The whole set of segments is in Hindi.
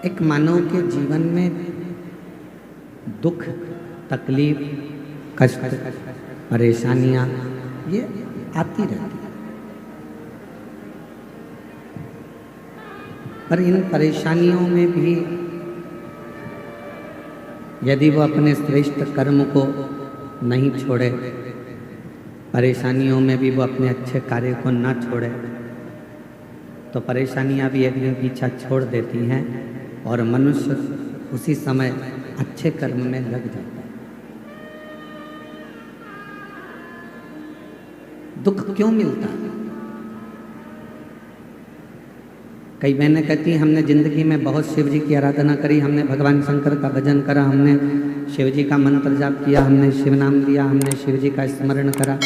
एक मानव के जीवन में दुख, तकलीफ, कष्ट, परेशानियां ये आती रहती है। पर इन परेशानियों में भी यदि वो अपने श्रेष्ठ कर्म को नहीं छोड़े, परेशानियों में भी वो अपने अच्छे कार्य को ना छोड़े, तो परेशानियां भी एक दिन पीछा छोड़ देती हैं और मनुष्य उसी समय अच्छे कर्म में लग जाता है। दुख क्यों मिलता है? कई बहनें कहती हैं हमने जिंदगी में बहुत शिव जी की आराधना करी, हमने भगवान शंकर का भजन करा, हमने शिव जी का मंत्र जाप किया, हमने शिव नाम लिया, हमने शिव जी का स्मरण करा,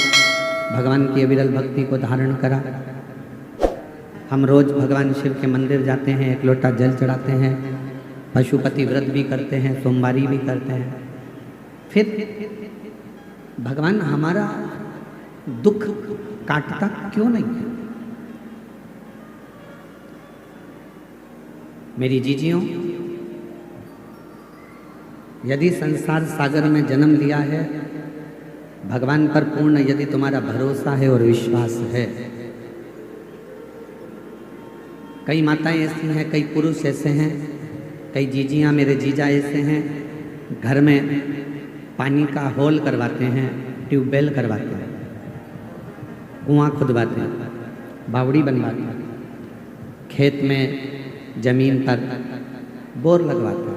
भगवान की अविरल भक्ति को धारण करा। हम रोज भगवान शिव के मंदिर जाते हैं, एक लोटा जल चढ़ाते हैं, पशुपति व्रत भी करते हैं, सोमवारी भी करते हैं। फिर भगवान हमारा दुख काटता क्यों नहीं है? मेरी जीजियों, यदि संसार सागर में जन्म लिया है, भगवान पर पूर्ण यदि तुम्हारा भरोसा है और विश्वास है, कई माताएं ऐसी हैं, कई पुरुष ऐसे हैं, कई जीजियां, मेरे जीजा ऐसे हैं, घर में पानी का होल करवाते हैं, ट्यूबवेल करवाते हैं, कुआं खुदवाते हैं, बावड़ी बनवाते हैं, खेत में जमीन पर बोर लगवाते हैं।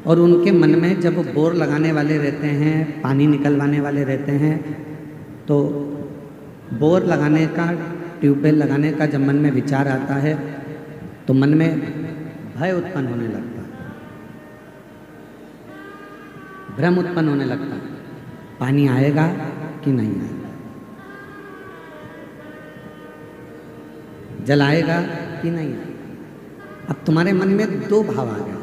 और उनके मन में जब वो बोर लगाने वाले रहते हैं, पानी निकलवाने वाले रहते हैं, तो बोर लगाने का, ट्यूबवेल लगाने का जब मन में विचार आता है तो मन में भय उत्पन्न होने लगता है, भ्रम उत्पन्न होने लगता है, पानी आएगा कि नहीं आएगा, जल आएगा कि नहीं आएगा। अब तुम्हारे मन में दो भाव आ गए,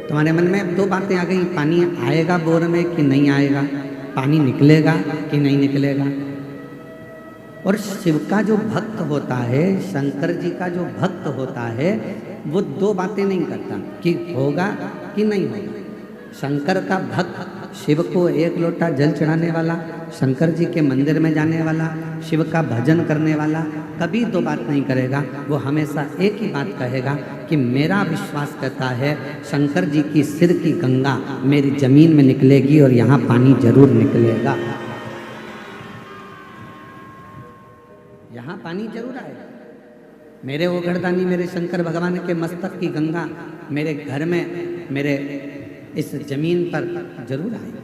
तुम्हारे मन में दो बातें आ गई, पानी आएगा बोर में कि नहीं आएगा, पानी निकलेगा कि नहीं निकलेगा। और शिव का जो भक्त होता है, शंकर जी का जो भक्त होता है, वो दो बातें नहीं करता कि होगा कि नहीं होगा। शंकर का भक्त, शिव को एक लोटा जल चढ़ाने वाला, शंकर जी के मंदिर में जाने वाला, शिव का भजन करने वाला कभी दो बात नहीं करेगा। वो हमेशा एक ही बात कहेगा कि मेरा विश्वास कहता है शंकर जी की सिर की गंगा मेरी जमीन में निकलेगी और यहाँ पानी जरूर निकलेगा, यहाँ पानी जरूर आएगा। मेरे वो गर्दानी, मेरे शंकर भगवान के मस्तक की गंगा मेरे घर में, मेरे इस जमीन पर जरूर आएगा,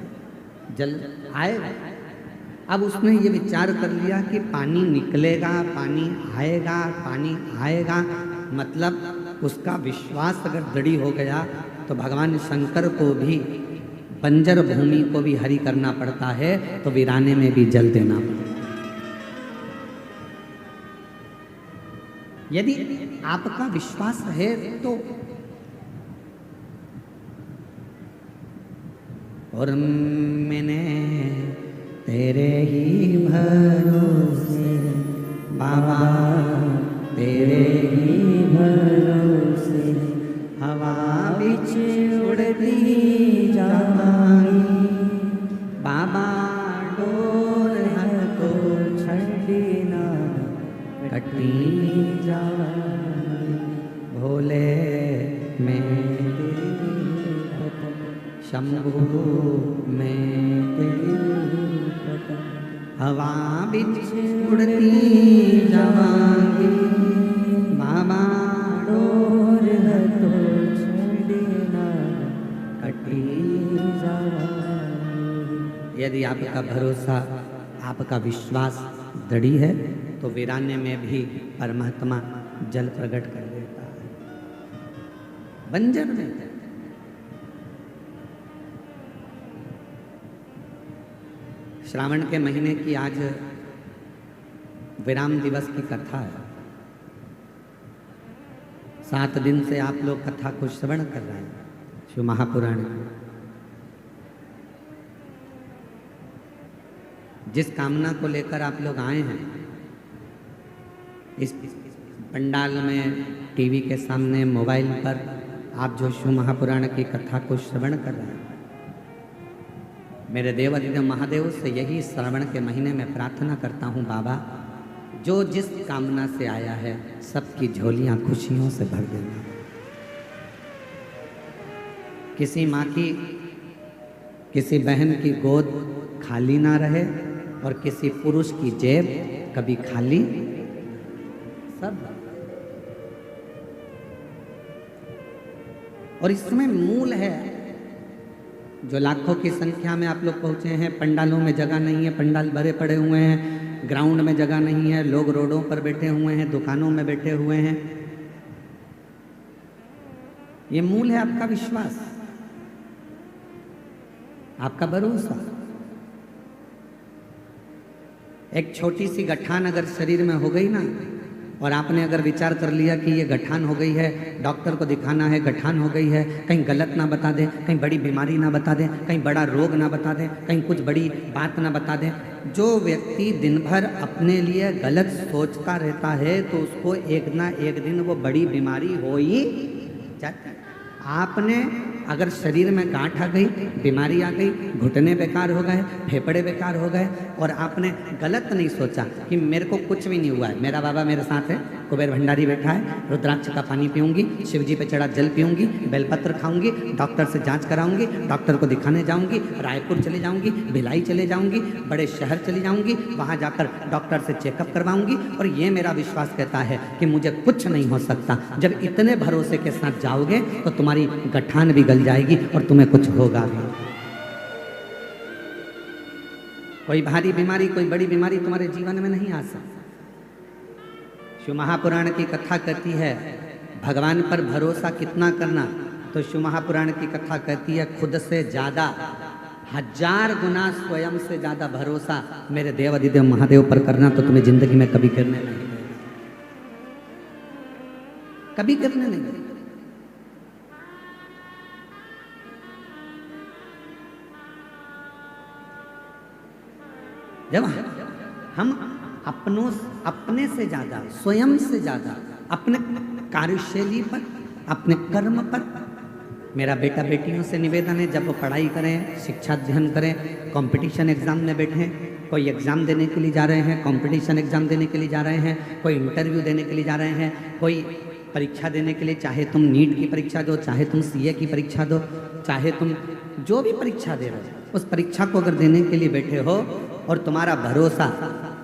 जल आएगा। अब उसने ये विचार कर लिया कि पानी निकलेगा, पानी आएगा, पानी आएगा, मतलब उसका विश्वास अगर दृढ़ हो गया तो भगवान शंकर को भी बंजर भूमि को भी हरी करना पड़ता है, तो वीराने में भी जल देना पड़ता है। यदि आपका विश्वास है तो और मैंने तेरे ही भरोसे बाबा, तेरे ही भरोसे हवा बिच उड़ती जाऊंगी बाबा, डोर को छड़ना कटी जाऊंगी भोले मैं शंभू में हवा बिच उड़ती जाऊंगी बाबा, डोर तो छड़ना कटी जाऊंगी। यदि आपका भरोसा, आपका विश्वास दृढ़ है तो वीराने में भी परमात्मा जल प्रकट कर देता है, बंजर में। श्रावण के महीने की आज विराम दिवस की कथा है। 7 दिन से आप लोग कथा को श्रवण कर रहे हैं, शिव महापुराण। जिस कामना को लेकर आप लोग आए हैं, पंडाल में, टीवी के सामने, मोबाइल पर आप जो शिव महापुराण की कथा को श्रवण कर रहे हैं, मेरे देवाधिदेव महादेव से यही श्रावण के महीने में प्रार्थना करता हूँ, बाबा जो जिस कामना से आया है सबकी झोलियाँ खुशियों से भर देना। किसी माँ की, किसी बहन की गोद खाली ना रहे और किसी पुरुष की जेब कभी खाली, सब। और इसमें मूल है, जो लाखों की संख्या में आप लोग पहुंचे हैं, पंडालों में जगह नहीं है, पंडाल भरे पड़े हुए हैं, ग्राउंड में जगह नहीं है, लोग रोडों पर बैठे हुए हैं, दुकानों में बैठे हुए हैं। ये मूल है आपका विश्वास, आपका भरोसा। एक छोटी सी गठान अगर शरीर में हो गई ना, और आपने अगर विचार कर लिया कि ये गठान हो गई है, डॉक्टर को दिखाना है, गठान हो गई है, कहीं गलत ना बता दे, कहीं बड़ी बीमारी ना बता दे, कहीं बड़ा रोग ना बता दे, कहीं कुछ बड़ी बात ना बता दे। जो व्यक्ति दिन भर अपने लिए गलत सोचता रहता है तो उसको एक ना एक दिन वो बड़ी बीमारी हो ही जाती है। आपने अगर शरीर में गांठ आ गई, बीमारी आ गई, घुटने बेकार हो गए, फेफड़े बेकार हो गए, और आपने गलत नहीं सोचा कि मेरे को कुछ भी नहीं हुआ है, मेरा बाबा मेरे साथ है, कुबेर भंडारी बैठा है, रुद्राक्ष का पानी पीऊंगी, शिव जी पे चढ़ा जल पीऊंगी, बेलपत्र खाऊंगी, डॉक्टर से जांच कराऊंगी, डॉक्टर को दिखाने जाऊंगी, रायपुर चले जाऊंगी, भिलाई चले जाऊंगी, बड़े शहर चली जाऊंगी, वहां जाकर डॉक्टर से चेकअप करवाऊंगी, और ये मेरा विश्वास कहता है कि मुझे कुछ नहीं हो सकता। जब इतने भरोसे के साथ जाओगे तो तुम्हारी गठान भी गल जाएगी और तुम्हें कुछ होगा भी। कोई भारी बीमारी, कोई बड़ी बीमारी तुम्हारे जीवन में नहीं आ सकती। शिव महापुराण की कथा कहती है भगवान पर भरोसा कितना करना, तो शिव महापुराण की कथा कहती है खुद से ज्यादा, 1000 गुना स्वयं से ज्यादा भरोसा मेरे देवाधिदेव महादेव पर करना, तो तुम्हें जिंदगी में कभी करने नहीं देगा, कभी करने नहीं देगा। जब हम अपने से ज्यादा, स्वयं से ज्यादा, अपने कार्यशैली पर, अपने कर्म पर, मेरा बेटा बेटियों से निवेदन है जब वो पढ़ाई करें, शिक्षा अध्ययन करें, कंपटीशन एग्जाम में बैठें, कोई एग्ज़ाम देने के लिए जा रहे हैं, कंपटीशन एग्ज़ाम देने के लिए जा रहे हैं, कोई इंटरव्यू देने के लिए जा रहे हैं, कोई परीक्षा देने के लिए, चाहे तुम नीट की परीक्षा दो, चाहे तुम सीए की परीक्षा दो, चाहे तुम जो भी परीक्षा दे रहे हो, उस परीक्षा को अगर देने के लिए बैठे हो और तुम्हारा भरोसा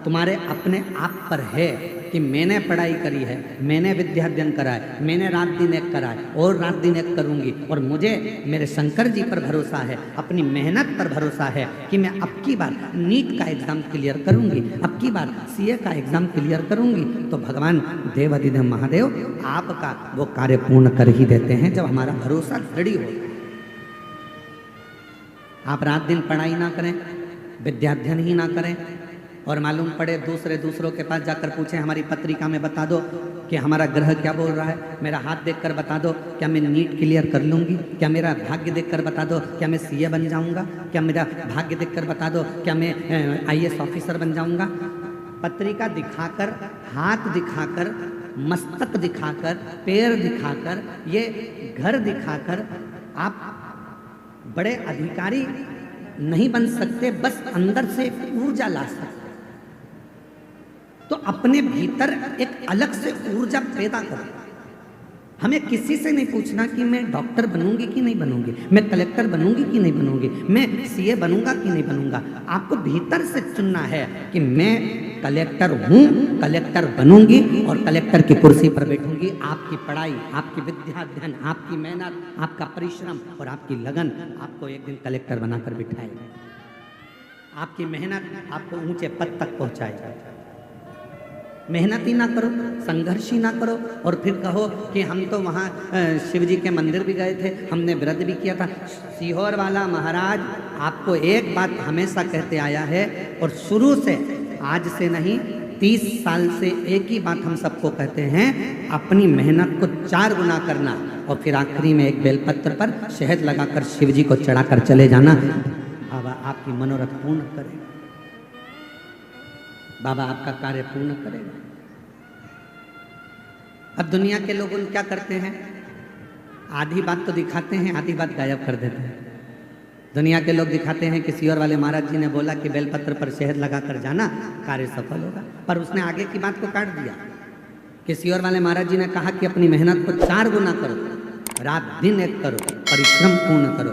तुम्हारे अपने आप पर है कि मैंने पढ़ाई करी है, मैंने विद्या अध्ययन करा है, मैंने रात दिन एक करा है और रात दिन एक करूँगी, और मुझे मेरे शंकर जी पर भरोसा है, अपनी मेहनत पर भरोसा है कि मैं अब की बार नीट का एग्ज़ाम क्लियर करूँगी, अब की बार सीए का एग्ज़ाम क्लियर करूँगी, तो भगवान देवाधिदेव महादेव आपका वो कार्य पूर्ण कर ही देते हैं जब हमारा भरोसा दृढ़ हो। आप रात दिन पढ़ाई ना करें, विद्याध्ययन ही ना करें, और मालूम पड़े दूसरों के पास जाकर पूछें हमारी पत्रिका में बता दो कि हमारा ग्रह क्या बोल रहा है, मेरा हाथ देखकर बता दो क्या मैं नीट क्लियर कर लूँगी, क्या मेरा भाग्य देखकर बता दो क्या मैं सीए बन जाऊँगा, क्या मेरा भाग्य देखकर बता दो क्या मैं आईएएस ऑफिसर बन जाऊँगा। पत्रिका दिखाकर, हाथ दिखाकर, मस्तक दिखाकर, पैर दिखाकर, ये घर दिखाकर आप बड़े अधिकारी नहीं बन सकते, बस अंदर से ऊर्जा ला सकते। तो अपने भीतर एक अलग से ऊर्जा पैदा करो। हमें किसी से नहीं पूछना कि मैं डॉक्टर बनूंगी कि नहीं बनूंगी, मैं कलेक्टर बनूंगी कि नहीं बनूंगी, मैं सीए बनूंगा कि नहीं बनूंगा। आपको भीतर से चुनना है कि मैं कलेक्टर हूँ, कलेक्टर बनूंगी और कलेक्टर की कुर्सी पर बैठूंगी। आपकी पढ़ाई, आपकी विद्या अध्ययन, आपकी मेहनत, आपका परिश्रम और आपकी लगन आपको एक दिन कलेक्टर बनाकर बिठाएगा। आपकी मेहनत आपको ऊंचे पद तक पहुंचाएगा। मेहनत ही ना करो, संघर्ष ही ना करो और फिर कहो कि हम तो वहाँ शिव जी के मंदिर भी गए थे, हमने व्रत भी किया था। सीहोर वाला महाराज आपको एक बात हमेशा कहते आया है और शुरू से, आज से नहीं 30 साल से एक ही बात हम सबको कहते हैं, अपनी मेहनत को 4 गुना करना और फिर आखिरी में एक बेलपत्र पर शहद लगाकर शिव जी को चढ़ाकर चले जाना। बाबा आपकी मनोरथ पूर्ण करेगा, बाबा आपका कार्य पूर्ण करेगा। अब दुनिया के लोग क्या करते हैं, आधी बात तो दिखाते हैं, आधी बात गायब कर देते हैं। दुनिया के लोग दिखाते हैं कि सियोर वाले महाराज जी ने बोला कि बेलपत्र पर शहद लगाकर जाना, कार्य सफल होगा, पर उसने आगे की बात को काट दिया कि सियोर वाले महाराज जी ने कहा कि अपनी मेहनत को 4 गुना करो, रात दिन एक करो, परिश्रम पूर्ण करो।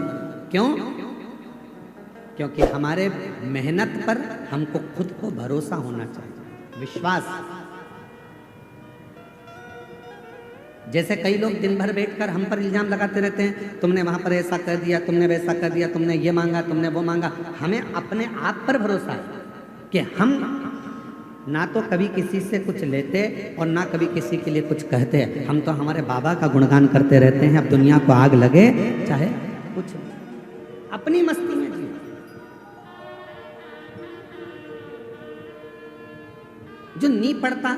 क्यों? क्योंकि हमारे मेहनत पर हमको खुद को भरोसा होना चाहिए, विश्वास। जैसे कई लोग दिन भर बैठकर हम पर इल्जाम लगाते रहते हैं, तुमने वहां पर ऐसा कर दिया, तुमने वैसा कर दिया, तुमने ये मांगा, तुमने वो मांगा। हमें अपने आप पर भरोसा है कि हम ना तो कभी किसी से कुछ लेते और ना कभी किसी के लिए कुछ कहते हैं। हम तो हमारे बाबा का गुणगान करते रहते हैं। अब दुनिया को आग लगे चाहे कुछ, अपनी मस्ती में जियो। जो नहीं पढ़ता,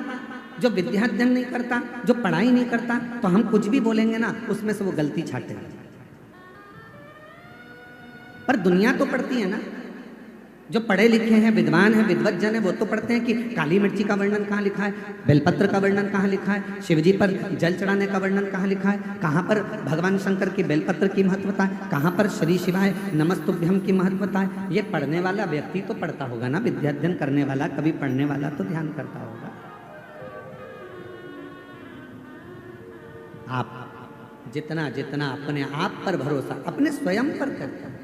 जो विद्या अध्ययन नहीं करता, जो पढ़ाई नहीं करता, तो हम कुछ भी बोलेंगे ना, उसमें से वो गलती छाटेगा। पर दुनिया तो पढ़ती है ना, जो पढ़े लिखे हैं, विद्वान हैं, विद्वज्जन है, वो तो पढ़ते हैं कि काली मिर्ची का वर्णन कहाँ लिखा है, बेलपत्र का वर्णन कहाँ लिखा है, शिवजी पर जल चढ़ाने का वर्णन कहाँ लिखा है, कहाँ पर भगवान शंकर की बेलपत्र की महत्वता है, कहाँ पर श्री शिवाय नमस्तुभ्यम की महत्वता है। ये पढ़ने वाला व्यक्ति तो पढ़ता होगा ना, विद्या अध्ययन करने वाला, कभी पढ़ने वाला तो ध्यान करता होगा। आप जितना जितना अपने आप पर भरोसा, अपने स्वयं पर करते हैं,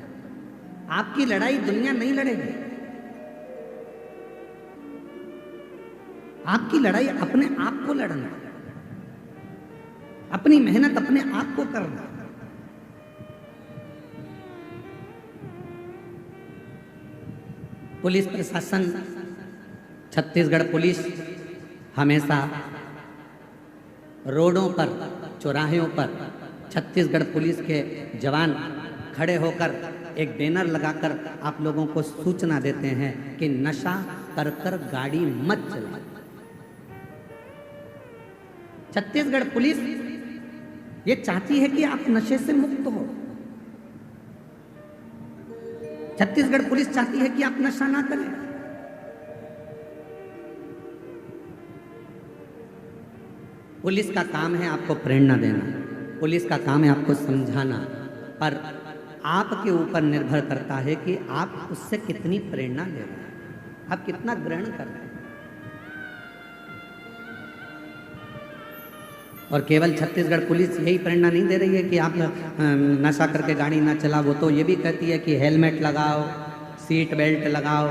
आपकी लड़ाई दुनिया नहीं लड़ेगी। आपकी लड़ाई अपने आप को लड़ना, अपनी मेहनत अपने आप को करना। पुलिस प्रशासन, छत्तीसगढ़ पुलिस हमेशा रोडों पर, चौराहों पर छत्तीसगढ़ पुलिस के जवान खड़े होकर एक बैनर लगाकर आप लोगों को सूचना देते हैं कि नशा कर कर गाड़ी मत चलाओ। छत्तीसगढ़ पुलिस ये चाहती है कि आप नशे से मुक्त हो। छत्तीसगढ़ पुलिस चाहती है कि आप नशा ना करें। पुलिस का काम है आपको प्रेरणा देना, पुलिस का काम है आपको समझाना, पर आपके ऊपर निर्भर करता है कि आप उससे कितनी प्रेरणा ले रहे हैं, आप कितना ग्रहण कर रहे हैं। और केवल छत्तीसगढ़ पुलिस यही प्रेरणा नहीं दे रही है कि आप नशा करके गाड़ी ना चलाओ, वो तो ये भी कहती है कि हेलमेट लगाओ, सीट बेल्ट लगाओ।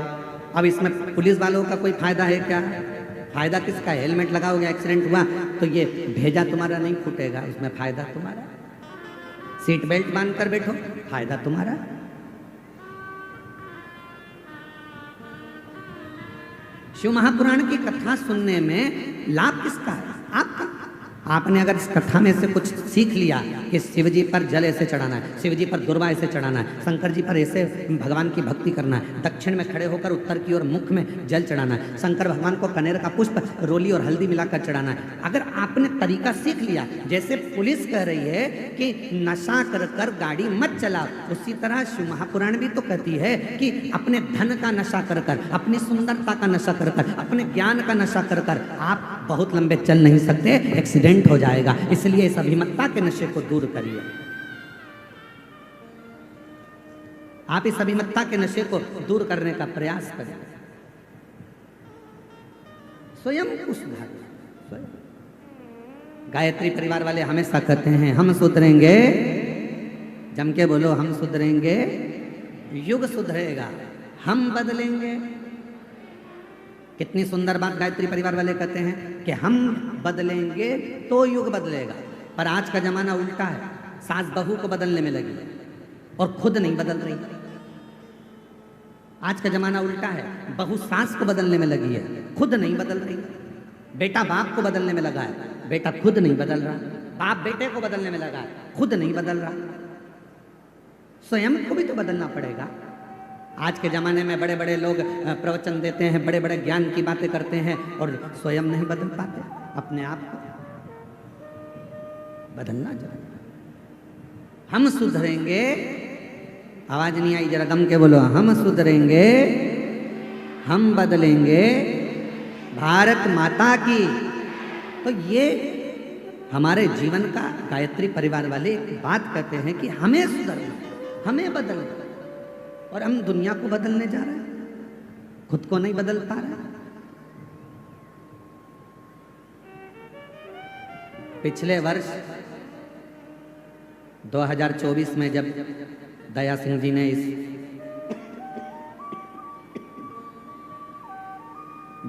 अब इसमें पुलिस वालों का कोई फायदा है क्या? फायदा किसका? हेलमेट लगाओगे, एक्सीडेंट हुआ तो ये भेजा तुम्हारा नहीं फूटेगा, इसमें फायदा तुम्हारा। सीट बेल्ट बांध कर बैठो, फायदा तुम्हारा। शिव महापुराण की कथा सुनने में लाभ किसका है? आपका। आपने अगर इस कथा में से कुछ सीख लिया कि शिवजी पर जल ऐसे चढ़ाना है, शिवजी पर दुर्वा ऐसे चढ़ाना है, शंकर जी पर ऐसे भगवान की भक्ति करना है, दक्षिण में खड़े होकर उत्तर की ओर मुख में जल चढ़ाना है, शंकर भगवान को कनेर का पुष्प रोली और हल्दी मिलाकर चढ़ाना है, अगर आपने तरीका सीख लिया, जैसे पुलिस कह रही है कि नशा कर कर गाड़ी मत चलाओ, उसी तरह शिव महापुराण भी तो कहती है कि अपने धन का नशा कर कर, अपनी सुंदरता का नशा कर कर, अपने ज्ञान का नशा कर कर आप बहुत लंबे चल नहीं सकते, एक्सीडेंट हो जाएगा। इसलिए इस अभिमत्ता के नशे को दूर करिए। आप इस अभिमत्ता के नशे को दूर करने का प्रयास करें, स्वयं को सुधारें। गायत्री परिवार वाले हमेशा कहते हैं हम सुधरेंगे, जम के बोलो, हम सुधरेंगे, युग सुधरेगा, हम बदलेंगे। कितनी सुंदर बात गायत्री परिवार वाले कहते हैं कि हम बदलेंगे तो युग बदलेगा। पर आज का जमाना उल्टा है, सास बहू को बदलने में लगी और खुद नहीं बदल रही। आज का जमाना उल्टा है, बहू सास को बदलने में लगी है, खुद नहीं बदल रही। बेटा बाप को बदलने में लगा है, बेटा खुद नहीं बदल रहा। बाप बेटे को बदलने में लगा है, खुद नहीं बदल रहा। स्वयं को भी तो बदलना पड़ेगा। आज के ज़माने में बड़े बड़े लोग प्रवचन देते हैं, बड़े बड़े ज्ञान की बातें करते हैं और स्वयं नहीं बदल पाते। अपने आप को बदलना चाहिए। हम सुधरेंगे, आवाज नहीं आई, जरा गम के बोलो, हम सुधरेंगे, हम बदलेंगे, भारत माता की। तो ये हमारे जीवन का गायत्री परिवार वाले एक बात कहते हैं कि हमें सुधरना, हमें बदलना, और हम दुनिया को बदलने जा रहे हैं, खुद को नहीं बदल पा रहे। पिछले वर्ष 2024 में जब दया सिंह जी ने इस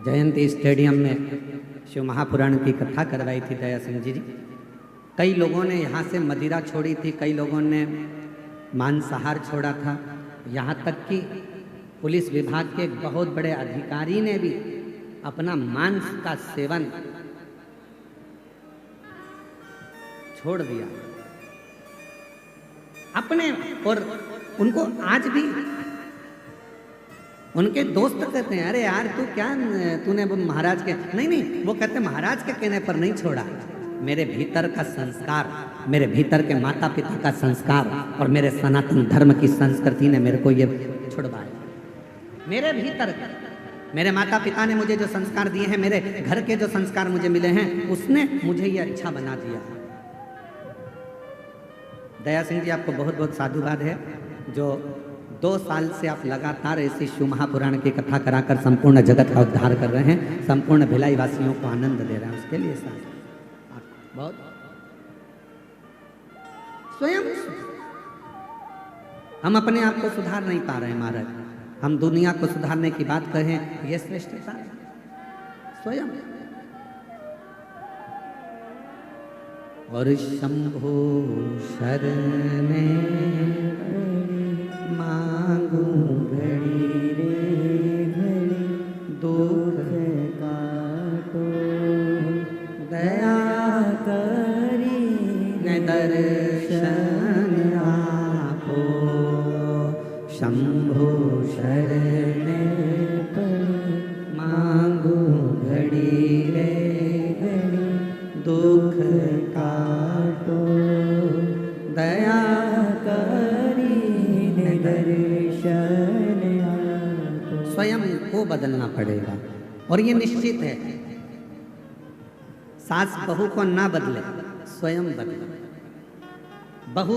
जयंती स्टेडियम में शिव महापुराण की कथा करवाई थी दया सिंह जी, कई लोगों ने यहाँ से मदिरा छोड़ी थी, कई लोगों ने मांसाहार छोड़ा था, यहाँ तक कि पुलिस विभाग के एक बहुत बड़े अधिकारी ने भी अपना मांस का सेवन छोड़ दिया अपने। और उनको आज भी उनके दोस्त कहते हैं, अरे यार तू क्या, तूने वो महाराज के, नहीं, वो कहते महाराज के कहने पर नहीं छोड़ा, मेरे भीतर का संस्कार, मेरे भीतर के माता पिता का संस्कार और मेरे सनातन धर्म की संस्कृति ने मेरे को ये छुड़वाया। मेरे भीतर मेरे माता पिता ने मुझे जो संस्कार दिए हैं, मेरे घर के जो संस्कार मुझे मिले हैं, उसने मुझे ये अच्छा बना दिया। दया सिंह जी, आपको बहुत बहुत साधुवाद है जो 2 साल से आप लगातार ऐसी शिव महापुराण की कथा कराकर संपूर्ण जगत का उद्धार कर रहे हैं, संपूर्ण भिलाई वासियों को आनंद दे रहे हैं, उसके लिए आप बहुत स्वयं हम अपने आप को सुधार नहीं पा रहे हैं महाराज, हम दुनिया को सुधारने की बात कहें, यह श्रेष्ठता है स्वयं। और शंभो शरणे मांगू घड़ी रे घड़ी, दुख काटो दया करी न दर्शन आपो। शंभो शरणे मांगू घड़ी रे घड़ी, दुख काटो दया करी न दर्शन आपो। स्वयं को बदलना पड़ेगा और ये निश्चित है, सास बहू को ना बदले, स्वयं बदले, बहू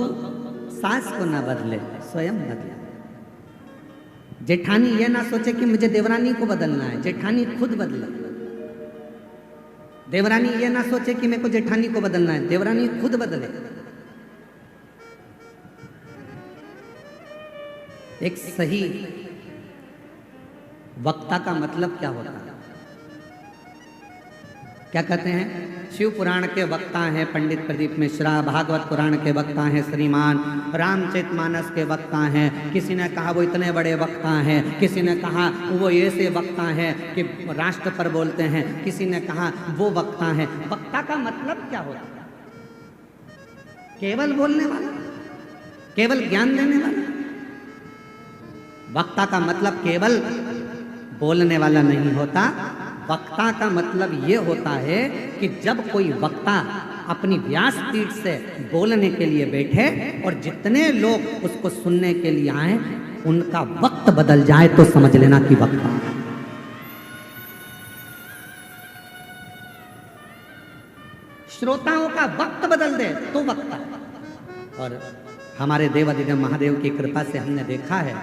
सास को ना बदले, स्वयं बदले। जेठानी ये ना सोचे कि मुझे देवरानी को बदलना है, जेठानी खुद बदले। देवरानी ये ना सोचे कि मेरे को जेठानी को बदलना है, देवरानी खुद बदले। एक सही वक्ता का मतलब क्या होता है? क्या कहते हैं? शिव पुराण के वक्ता हैं पंडित प्रदीप मिश्रा, भागवत पुराण के वक्ता हैं श्रीमान, रामचरितमानस के वक्ता हैं, किसी ने कहा वो इतने बड़े वक्ता हैं, किसी ने कहा वो ऐसे वक्ता हैं कि राष्ट्र पर बोलते हैं, किसी ने कहा वो वक्ता हैं। वक्ता का मतलब क्या होता है? केवल बोलने वाला, केवल ज्ञान देने वाला? वक्ता का मतलब केवल बोलने वाला नहीं होता। वक्ता का मतलब ये होता है कि जब कोई वक्ता अपनी व्यासपीठ से बोलने के लिए बैठे और जितने लोग उसको सुनने के लिए आए, उनका वक्त बदल जाए तो समझ लेना कि वक्ता। श्रोताओं का वक्त बदल दे तो वक्ता। और हमारे देवाधिदेव महादेव की कृपा से हमने देखा है,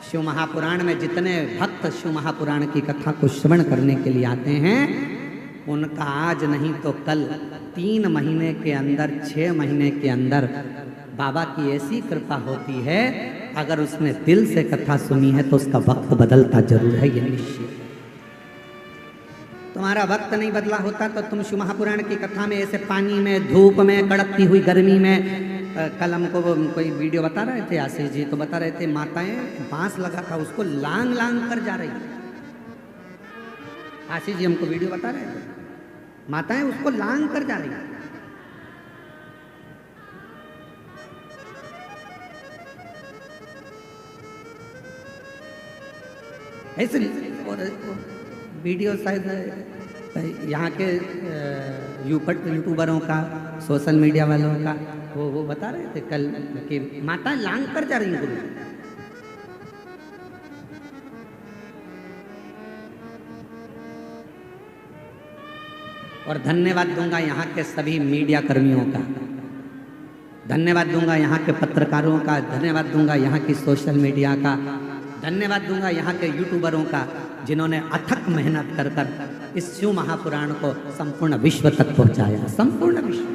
शिव महापुराण में जितने भक्त शिव महापुराण की कथा को श्रवण करने के लिए आते हैं, उनका आज नहीं तो कल 3 महीने के अंदर, 6 महीने के अंदर बाबा की ऐसी कृपा होती है, अगर उसने दिल से कथा सुनी है तो उसका वक्त बदलता जरूर है, ये निश्चित। तुम्हारा वक्त नहीं बदला होता तो तुम शिव महापुराण की कथा में ऐसे पानी में, धूप में, कड़कती हुई गर्मी में, कल हमको कोई वीडियो बता रहे थे आशीष जी, तो बता रहे थे माताएं बांस लगा था उसको लांग लांग कर जा रही। आशीष जी हमको वीडियो बता रहे थे, माताएं उसको लांग कर जा रही। ऐसे और वीडियो शायद यहाँ के यूट्यूबरों का, सोशल मीडिया वालों का, वो बता रहे थे कल कि माता लांग कर जा रही गुरु। और धन्यवाद दूंगा यहाँ के सभी मीडिया कर्मियों का, धन्यवाद दूंगा यहाँ के पत्रकारों का, धन्यवाद दूंगा यहाँ की सोशल मीडिया का, धन्यवाद दूंगा यहाँ के यूट्यूबरों का, जिन्होंने अथक मेहनत कर कर इस शिव महापुराण को संपूर्ण विश्व तक पहुंचाया, संपूर्ण विश्व।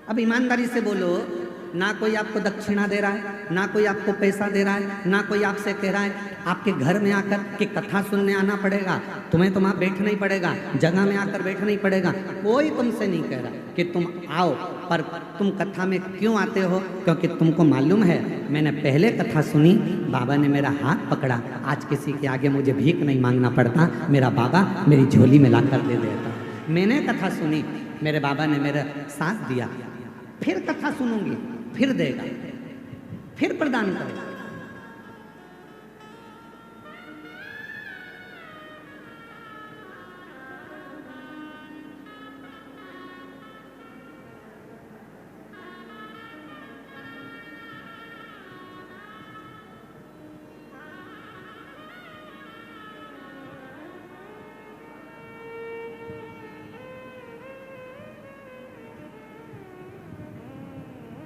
अब ईमानदारी से बोलो, ना कोई आपको दक्षिणा दे रहा है, ना कोई आपको पैसा दे रहा है, ना कोई आपसे कह रहा है आपके घर में आकर कि कथा सुनने आना पड़ेगा, तुम्हें तो वहाँ बैठना ही पड़ेगा, जगह में आकर बैठना ही पड़ेगा। कोई तुमसे नहीं कह रहा कि तुम आओ, पर तुम कथा में क्यों आते हो? क्योंकि तुमको मालूम है मैंने पहले कथा सुनी, बाबा ने मेरा हाथ पकड़ा, आज किसी के आगे मुझे भीख नहीं मांगना पड़ता, मेरा बाबा मेरी झोली में ला कर दे देता। मैंने कथा सुनी, मेरे बाबा ने मेरा साथ दिया, फिर कथा सुनूंगी, फिर देगा, फिर प्रदान करेगा।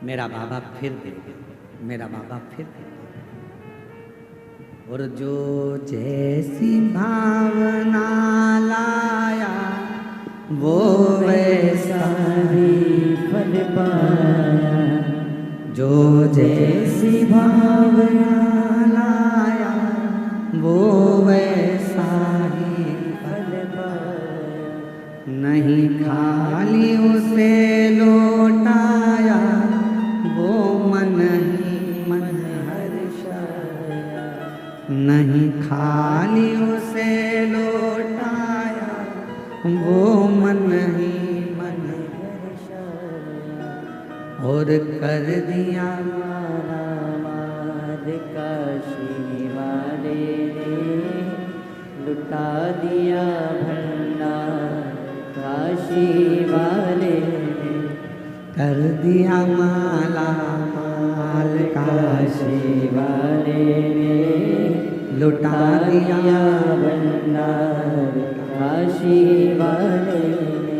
मेरा बाबा फिर देगा, मेरा बाबा फिर देगा। और जो जैसी भावना लाया वो वैसा ही फल पाया, जो जैसी भावना लाया वो वैसा ही फल पाया। नहीं खाली उसे लौटाया वो मन ही मन हर्षाया, नहीं खाली उसे लौटाया वो मन ही मन हर्षाया। और कर दिया मारा मार काशी वाले ने, लुटा दिया भंडार काशी वाले ने, कर दिया माला माल काशी वाले ने, लुटा दिया भंडार काशी वाले ने,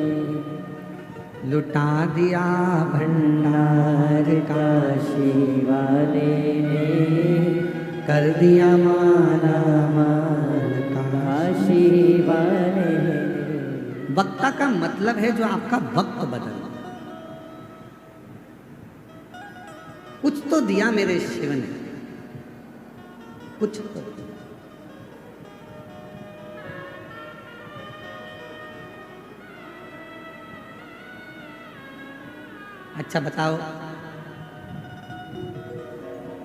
लुटा दिया भंडार काशी वाले ने, कर दिया माला माल काशी वाले ने। वक्ता का मतलब है जो आपका वक्त बदल, कुछ तो दिया मेरे शिव ने, कुछ तो। अच्छा बताओ,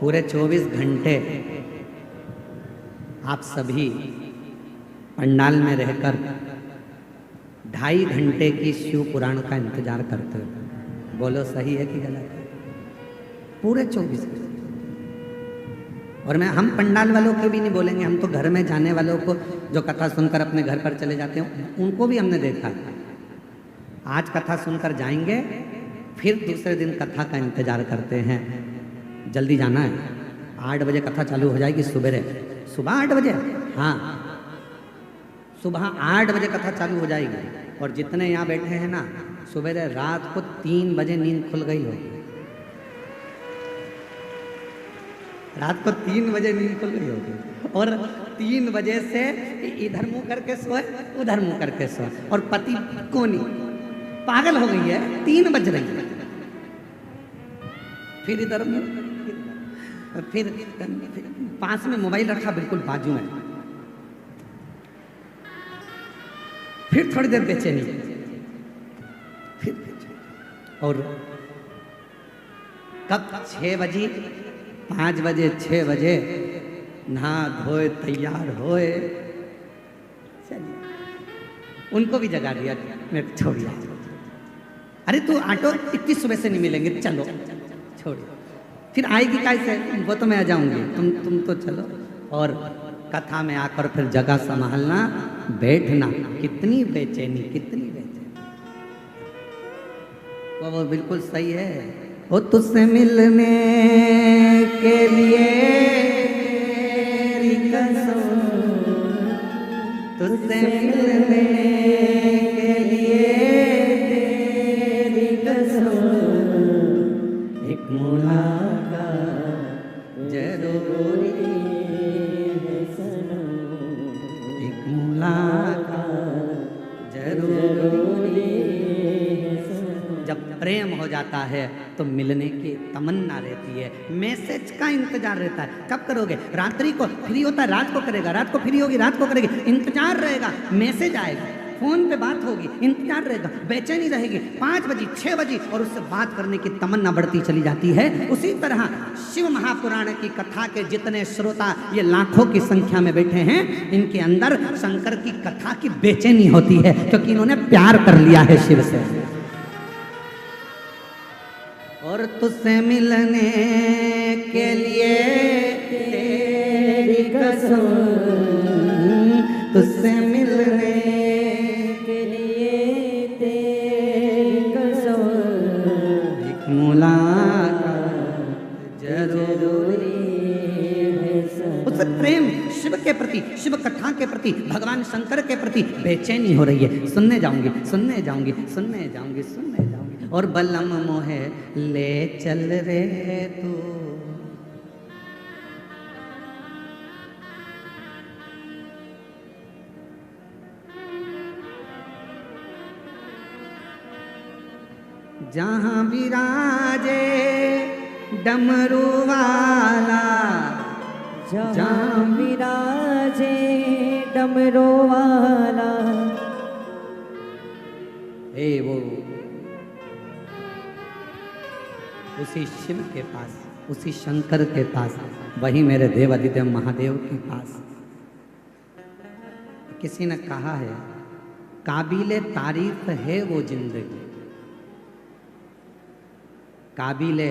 पूरे 24 घंटे आप सभी पंडाल में रहकर 2.5 घंटे की शिव पुराण का इंतजार करते हो, बोलो सही है कि गलत है? पूरे 24 घंटे। और हम पंडाल वालों के भी नहीं बोलेंगे, हम तो घर में जाने वालों को जो कथा सुनकर अपने घर पर चले जाते हैं उनको भी हमने देखा। आज कथा सुनकर जाएंगे, फिर दूसरे दिन कथा का इंतजार करते हैं। जल्दी जाना है, 8 बजे कथा चालू हो जाएगी सुबह 8 बजे, हाँ सुबह 8 बजे कथा चालू हो जाएगी। और जितने यहाँ बैठे हैं ना, सुबह रात को 3 बजे नींद खुल गई होगी, रात को 3 बजे नींद खुल गई होगी, और 3 बजे से इधर मुंह करके सोए, उधर मुंह करके सोए, और पति कोनी पागल हो गई है, 3 बज रही है, फिर इधर फिर पास में मोबाइल रखा बिल्कुल बाजू में, फिर थोड़ी देर बेचैनी, फिर और कब 6 बजे 5 बजे 6 बजे नहा धोए तैयार होए, चलिए उनको भी जगा दिया, मैं छोड़िए, अरे तू ऑटो इतनी सुबह से नहीं मिलेंगे, चलो छोड़िए, फिर आएगी कैसे? वो तो मैं आ जाऊंगी, तुम तो चलो। और कथा में आकर फिर जगह संभालना, बैठना, कितनी बेचैनी, कितनी बेचैनी। वो बिल्कुल सही है। वो तुझसे मिलने के लिए कसम, तुझसे मिलने के लिए तेरी कसम, एक मुलाकात जरूरी है सनम, एक मुलाकात जरूरी है सनम। जब प्रेम हो जाता है तो मिलने की तमन्ना रहती है, मैसेज का इंतजार रहता है। कब करोगे? रात्रि को फ्री होता है रात को करेगा, रात को फ्री होगी रात को करेगी, इंतजार रहेगा, मैसेज आएगा, फोन पे बात होगी, इंतजार रहेगा, बेचैनी रहेगी, 5 बजे 6 बजे और उससे बात करने की तमन्ना बढ़ती चली जाती है। उसी तरह शिव महापुराण की कथा के जितने श्रोता ये लाखों की संख्या में बैठे हैं, इनके अंदर शंकर की कथा की बेचैनी होती है, क्योंकि इन्होंने प्यार कर लिया है शिव से। और तुझसे मिलने के लिए तेरी कसम, तुझसे मिलने के लिए तेरी कसम, एक मुलाकात जरूरी है सनम। उससे प्रेम शिव के प्रति, शिव कथा के प्रति, भगवान शंकर के प्रति बेचैनी हो रही है। सुनने जाऊंगी, सुनने जाऊंगी, सुनने जाऊंगी, सुनने जाऊंगी। और बलम मोहे ले चल रे तू, जहाँ विराजे डमरू वाला, जहाँ विराजे डमरू वाला। ए वो उसी शिव के पास, उसी शंकर के पास, वही मेरे देवादिदेव महादेव के पास। किसी ने कहा है काबिले तारीफ है वो जिंदगी, काबिले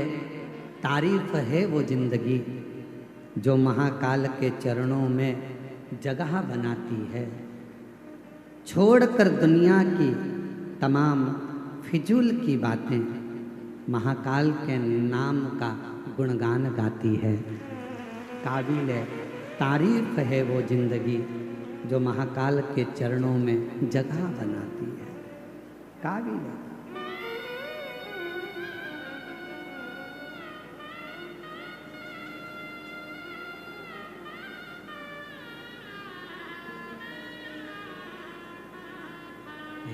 तारीफ है वो जिंदगी, जो महाकाल के चरणों में जगह बनाती है। छोड़कर दुनिया की तमाम फिजूल की बातें महाकाल के नाम का गुणगान गाती है। काबिल तारीफ है वो जिंदगी जो महाकाल के चरणों में जगह बनाती है। काबिल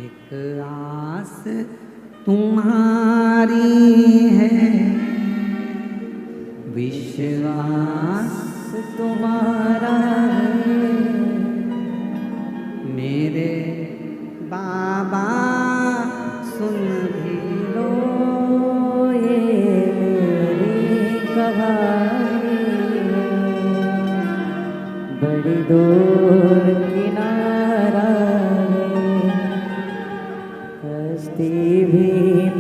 एक आस तुम्हारी है, विश्वास तुम्हारा है, मेरे बाबा सुन भी लो ये मेरी कहानी, बड़ी दूर किनारा भी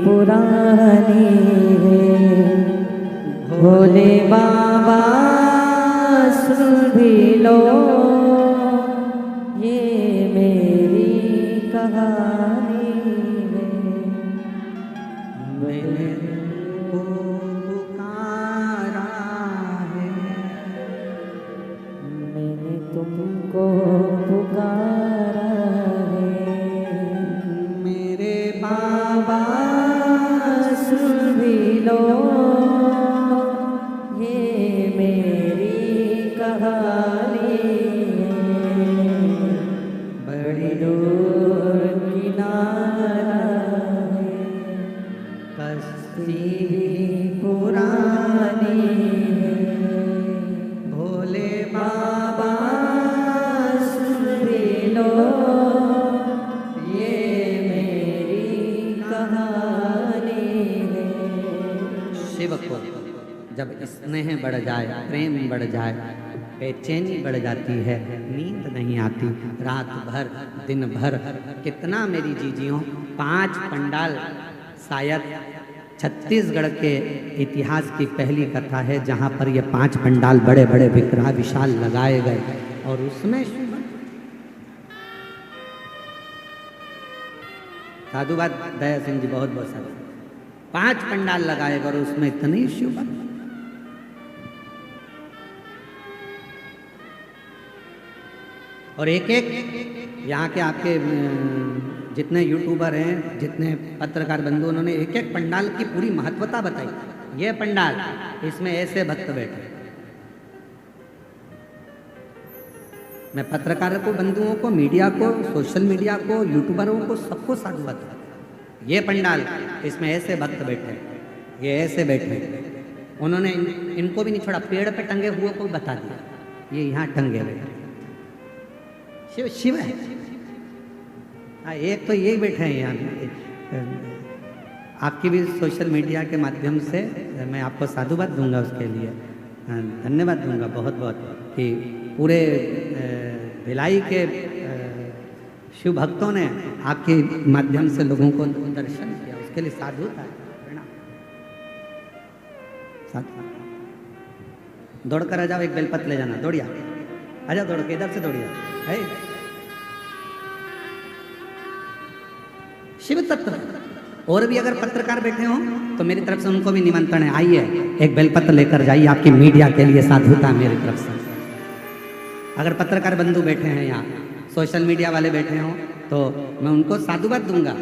पुरानी है। भोले बाबा सुन भी लो ये मेरी कहानी है। मैंने को पुकारा है, मैंने तुमको पुकारा बाबा सुन भी लो ये मेरी कहानी है। बड़ी दूर किनारा है, कश्ती पुरानी है। भोले बाबा सुन भी लो शिव को जब स्नेह बढ़ जाए, प्रेम बढ़ जाए, बेचैनी बढ़ जाती है, नींद नहीं आती, रात भर दिन भर। कितना मेरी जीजियों 5 पंडाल, शायद छत्तीसगढ़ के इतिहास की पहली कथा है जहाँ पर ये 5 पंडाल बड़े बड़े विकराल विशाल लगाए गए और उसमें साधुवाद दया सिंह जी बहुत बहुत सारे 5 पंडाल लगाए और उसमें इतने शिव और एक एक यहाँ के आपके जितने यूट्यूबर हैं, जितने पत्रकार बंधु, उन्होंने एक एक पंडाल की पूरी महत्वता बताई। ये पंडाल, इसमें ऐसे भक्त बैठे। मैं पत्रकारों को, बंधुओं को, मीडिया को, सोशल मीडिया को, यूट्यूबरों को, सबको साधुवाद दूं। ये पंडाल, इसमें ऐसे भक्त बैठे, ये ऐसे बैठे। उन्होंने इनको भी नहीं छोड़ा, पेड़ पे टंगे हुए को बता दिया, ये यहाँ टंगे हुए। शिव शिव है। हाँ, एक तो यही बैठे हैं यहाँ। आपकी भी सोशल मीडिया के माध्यम से मैं आपको साधुवाद दूंगा, उसके लिए धन्यवाद दूंगा बहुत बहुत, कि पूरे भिलाई के शिव भक्तों ने आपके माध्यम से लोगों को दर्शन किया, उसके लिए साधुता प्रणाम। दौड़ कर आ जाओ, एक बेलपत्र ले जाना, दौड़िया आ जाओ, दौड़ के इधर से दौड़िया है। शिव तत्व। और भी अगर पत्रकार बैठे हो तो मेरी तरफ से उनको भी निमंत्रण है, आइए एक बेलपत्र लेकर जाइए, आपकी मीडिया के लिए साधुता मेरी तरफ से। अगर पत्रकार बंधु बैठे हैं यहाँ, सोशल मीडिया वाले बैठे हों, तो मैं उनको साधुवाद दूंगा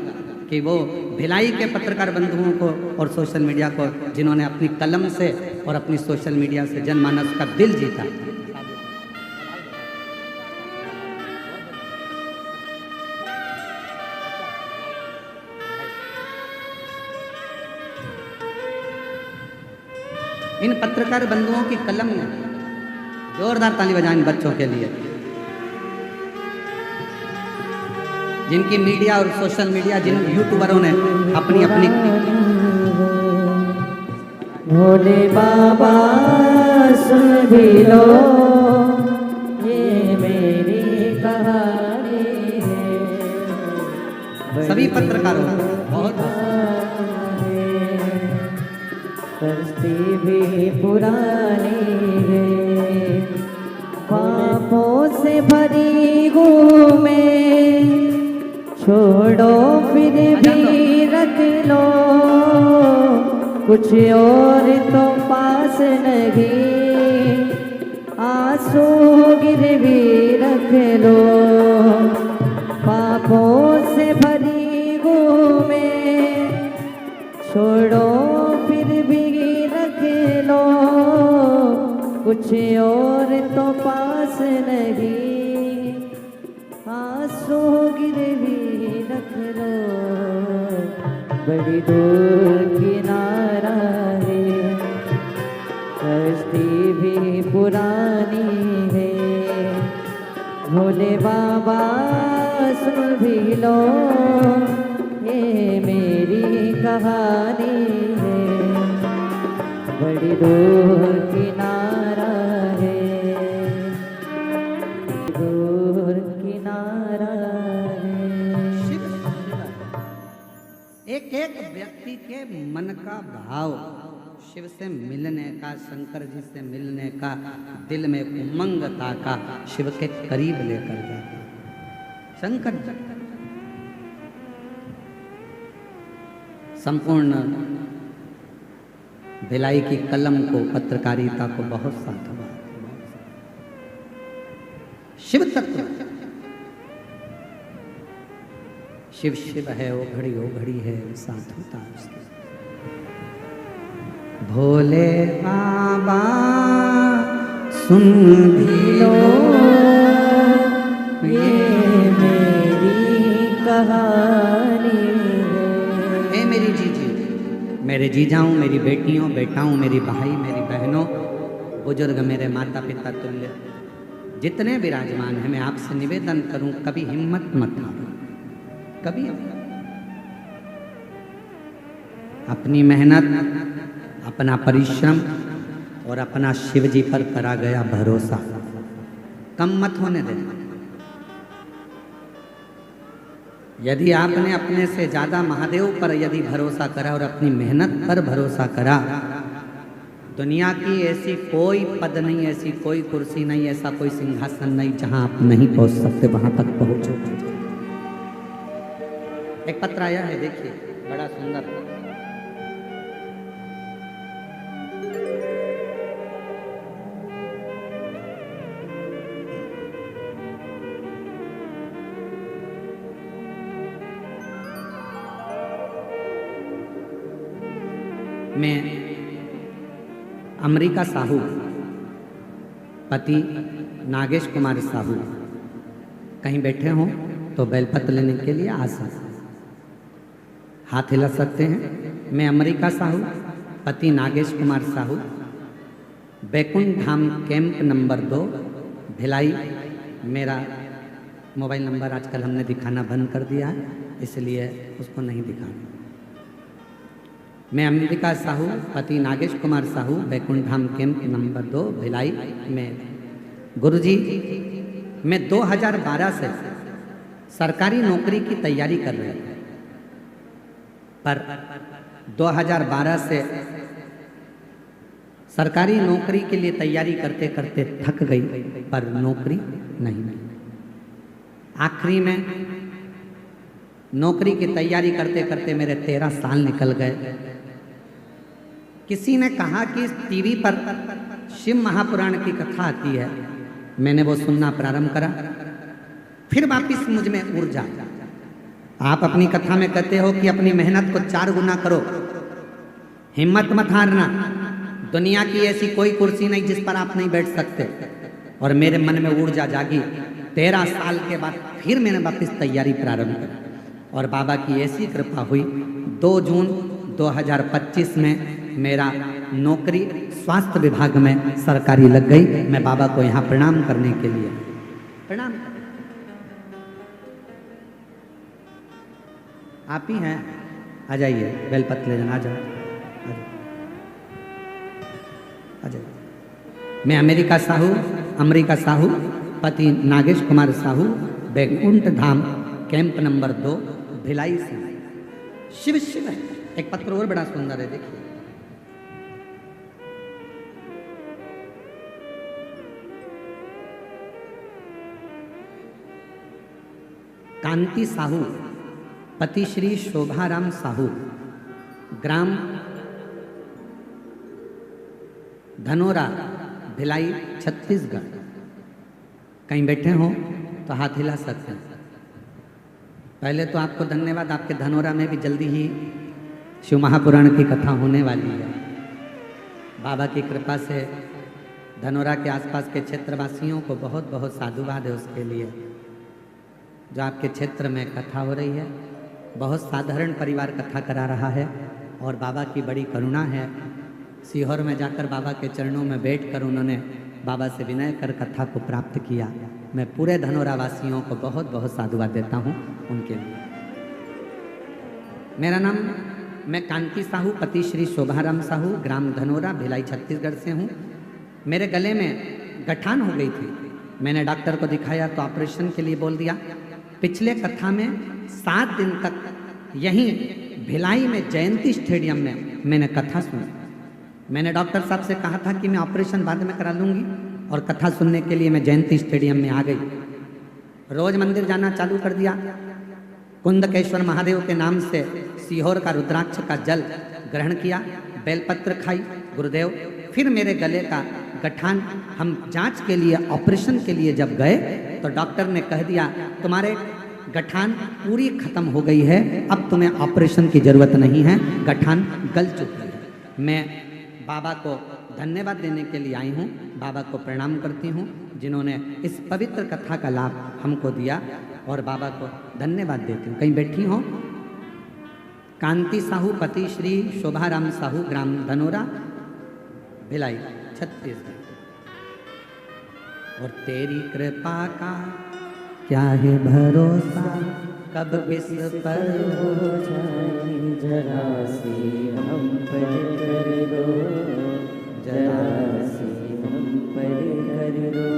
कि वो भिलाई के पत्रकार बंधुओं को और सोशल मीडिया को, जिन्होंने अपनी कलम से और अपनी सोशल मीडिया से जनमानस का दिल जीता। इन पत्रकार बंधुओं की कलम ने, जोरदार ताली बजाएं इन बच्चों के लिए, जिनकी मीडिया और सोशल मीडिया, जिन यूट्यूबरों ने अपनी अपनी। भोले बाबा सुन भी लो, ये मेरी कहानी है। सभी पत्रकारों बहुत कश्ती भी पुरानी है, पापों से भरी हूँ मैं, छोड़ो फिर भी रख लो, कुछ और तो पास नहीं, आंसू गिरवी रख लो। पापों से भरी हूँ मैं, छोड़ो फिर भी रख लो, कुछ और तो पास नहीं, आंसू गिरवी रख लो। बड़ी दूर किनारा है, कश्ती भी पुरानी है, भोले बाबा सुन भी लो, ये मेरी कहानी है। बड़ी दूर किनारा है, दूर किनारा है। एक एक व्यक्ति के मन का भाव शिव से मिलने का, शंकर जी से मिलने का, दिल में उमंगता का, शिव के करीब लेकर जाता शंकर जी। संपूर्ण भिलाई की कलम को, पत्रकारिता को बहुत साधुवाद। शिव तत्व, शिव शिव है, ओ घड़ी है, साधुता उसकी। भोले बाबा सुन भी लो, ये मेरी कहानी है। ए मेरी जीजी, मेरे जीजाओं, मेरी बेटियों, बेटाओं, मेरी भाई, मेरी बहनों, बुजुर्ग, मेरे माता पिता तुल्य जितने विराजमान हैं, मैं आपसे निवेदन करूं, कभी हिम्मत मत हारो, कभी अपनी मेहनत, अपना परिश्रम और अपना शिव जी पर करा गया भरोसा कम मत होने देना। यदि आपने अपने से ज्यादा महादेव पर यदि भरोसा करा और अपनी मेहनत पर भरोसा करा, दुनिया की ऐसी कोई पद नहीं, ऐसी कोई कुर्सी नहीं, ऐसा कोई सिंहासन नहीं जहां आप नहीं पहुंच सकते, वहां तक पहुंचो। एक पत्र आया है, देखिए, बड़ा सुंदर। मैं अमरीका साहू, पति नागेश कुमार साहू कहीं बैठे हों तो बेलपत्र लेने के लिए आ सकते, हाथ हिला सकते हैं। मैं अमरीका साहू, पति नागेश कुमार साहू, बैकुंठ धाम कैंप नंबर 2 भिलाई। मेरा मोबाइल नंबर आजकल हमने दिखाना बंद कर दिया है, इसलिए उसको नहीं दिखाना। मैं अमरीका साहू, पति नागेश कुमार साहू, बैकुंठ धाम कैंप नंबर 2 भिलाई में। गुरुजी, मैं 2012 से सरकारी नौकरी की तैयारी कर रही हूँ, पर 2012 से सरकारी नौकरी के लिए तैयारी करते करते थक गई, पर नौकरी नहीं मिली। आखिरी में नौकरी की तैयारी करते करते मेरे 13 साल निकल गए। किसी ने कहा कि टीवी पर शिव महापुराण की कथा आती है, मैंने वो सुनना प्रारंभ करा। फिर वापिस मुझ में ऊर्जा। आप अपनी कथा में कहते हो कि अपनी मेहनत को 4 गुना करो, हिम्मत मत हारना, दुनिया की ऐसी कोई कुर्सी नहीं जिस पर आप नहीं बैठ सकते। और मेरे मन में ऊर्जा जागी। 13 साल के बाद फिर मैंने वापस तैयारी प्रारंभ की और बाबा की ऐसी कृपा हुई। 2 जून 2025 में मेरा नौकरी स्वास्थ्य विभाग में सरकारी लग गई। मैं बाबा को यहाँ प्रणाम करने के लिए प्रणाम। आप ही हैं, आ जाइए, बेलपत्र ले जाना, आ जाओ। मैं अमरीका साहू, पति नागेश कुमार साहू, बैकुंठ धाम कैंप नंबर 2 भिलाई से। शिव शिव है। एक पत्र और बड़ा सुंदर है, देखिए। कांति साहू, पति श्री शोभाराम साहू, ग्राम धनोरा, भिलाई, छत्तीसगढ़। कहीं बैठे हो तो हाथ हिला सकते हैं। पहले तो आपको धन्यवाद। आपके धनोरा में भी जल्दी ही शिव महापुराण की कथा होने वाली है। बाबा की कृपा से धनोरा के आसपास के क्षेत्रवासियों को बहुत बहुत साधुवाद है उसके लिए, जो आपके क्षेत्र में कथा हो रही है। बहुत साधारण परिवार कथा करा रहा है और बाबा की बड़ी करुणा है। सीहोर में जाकर बाबा के चरणों में बैठकर उन्होंने बाबा से विनय कर कथा को प्राप्त किया। मैं पूरे धनोरा वासियों को बहुत बहुत साधुवाद देता हूँ उनके लिए। मेरा नाम, मैं कांति साहू, पति श्री शोभाराम साहू, ग्राम धनोरा, भिलाई, छत्तीसगढ़ से हूँ। मेरे गले में गठान हो गई थी। मैंने डॉक्टर को दिखाया तो ऑपरेशन के लिए बोल दिया। पिछले कथा में 7 दिन तक यहीं भिलाई में जयंती स्टेडियम में मैंने कथा सुनी। मैंने डॉक्टर साहब से कहा था कि मैं ऑपरेशन बाद में करा लूँगी, और कथा सुनने के लिए मैं जयंती स्टेडियम में आ गई। रोज मंदिर जाना चालू कर दिया। कुंदकेश्वर महादेव के नाम से सीहोर का रुद्राक्ष का जल ग्रहण किया, बेलपत्र खाई गुरुदेव। फिर मेरे गले का गठान, हम जांच के लिए, ऑपरेशन के लिए जब गए तो डॉक्टर ने कह दिया तुम्हारे गठान पूरी खत्म हो गई है, अब तुम्हें ऑपरेशन की जरूरत नहीं है, गठान गल चुकी है। मैं बाबा को धन्यवाद देने के लिए आई हूँ, बाबा को प्रणाम करती हूँ जिन्होंने इस पवित्र कथा का लाभ हमको दिया, और बाबा को धन्यवाद देती हूँ। कहीं बैठी हो। कांति साहू, पति श्री शोभाराम साहू, ग्राम धनोरा, भिलाई, छत्तीसगढ़। और तेरी कृपा का क्या है भरोसा, कब विष पर हो जाए जरा सी हम पर कर दो, जरा सी हम पर कर दो।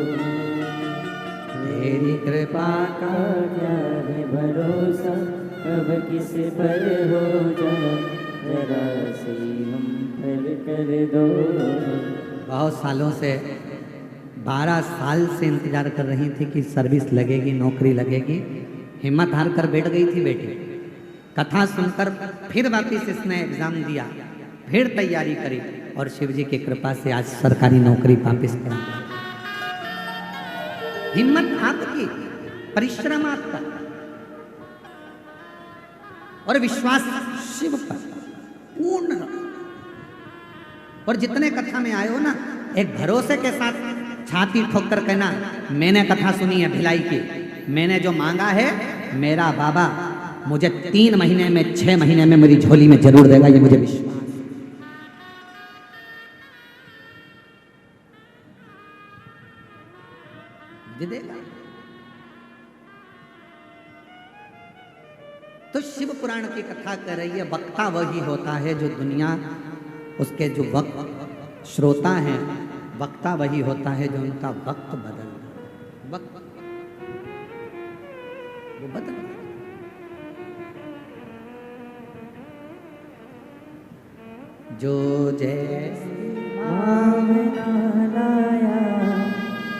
तेरी कृपा का क्या है भरोसा, कब किस पर हो जाए जरा सी हम पर कर दो। बहुत सालों से, 12 साल से इंतजार कर रही थी कि सर्विस लगेगी, नौकरी लगेगी। हिम्मत हार कर बैठ गई थी बेटी। कथा सुनकर फिर वापिस इसने एग्जाम दिया, फिर तैयारी करी, और शिव जी की कृपा से आज सरकारी नौकरी वापिस करा। हिम्मत आपकी, परिश्रम आपका, और विश्वास शिव पर पूर्ण। और जितने कथा में आए हो ना, एक भरोसे के साथ छाती ठोक कर कहना, मैंने कथा सुनी है भिलाई की, मैंने जो मांगा है मेरा बाबा मुझे 3 महीने में 6 महीने में मेरी झोली में जरूर देगा, ये मुझे विश्वास देगा। तो शिव पुराण की कथा कर रही है, वक्ता वही होता है जो दुनिया उसके जो वक्त श्रोता हैं, वक्ता वही होता है जो उनका वक्त वक्त वो बदल। जो जैसे लाया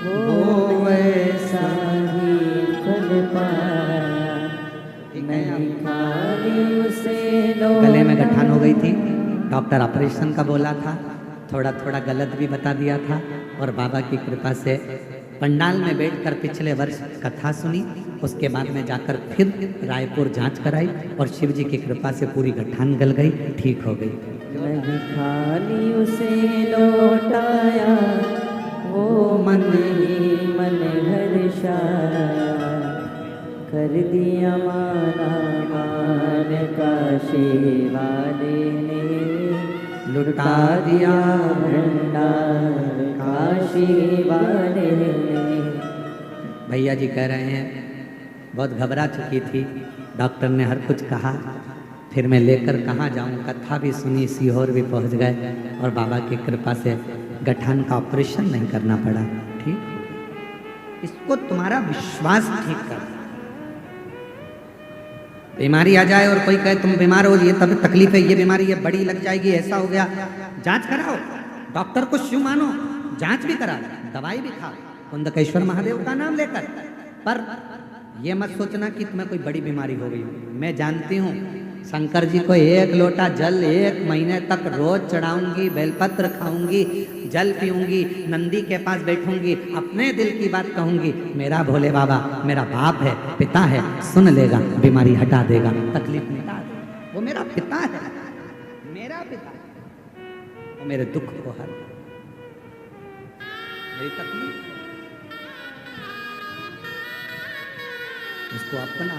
वो वैसा ही फल पाया, गले में गठान हो गई थी, डॉक्टर ऑपरेशन का बोला था, थोड़ा थोड़ा गलत भी बता दिया था, और बाबा की कृपा से पंडाल में बैठकर पिछले वर्ष कथा सुनी, उसके बाद में जाकर फिर रायपुर जांच कराई और शिव जी की कृपा से पूरी गठान गल गई, ठीक हो गई। नहीं खाली उसे लौटाया वो मन ही मन हर्षाया, कर दिया माना मान काशी वाले ने, लुटा दिया भंडार काशी वाले ने। भैया जी कह रहे हैं बहुत घबरा चुकी थी, डॉक्टर ने हर कुछ कहा, फिर मैं लेकर कहाँ जाऊँ, कथा भी सुनी, सीहोर भी पहुँच गए और बाबा की कृपा से गठान का ऑपरेशन नहीं करना पड़ा। ठीक, इसको तुम्हारा विश्वास ठीक कर। बीमारी आ जाए और कोई कहे तुम बीमार हो, ये तब तकलीफ है, ये बीमारी ये बड़ी लग जाएगी, ऐसा हो गया, जांच कराओ, डॉक्टर को शिव मानो, जांच भी कराओ, दवाई भी खाओ कुंदकेश्वर महादेव का नाम लेकर, पर ये मत सोचना कि तुम्हें कोई बड़ी बीमारी हो गई। मैं जानती हूँ शंकर जी को 1 लोटा जल 1 महीने तक रोज चढ़ाऊंगी, बेलपत्र खाऊंगी, जल पीऊंगी, नंदी के पास बैठूंगी, अपने दिल की बात कहूंगी, मेरा भोले बाबा मेरा बाप है, पिता है, सुन लेगा, बीमारी हटा देगा, तकलीफ मिटा देगा, वो मेरा पिता है, मेरा पिता है, वो मेरे दुख को हर, मेरी तकलीफ इसको अपना।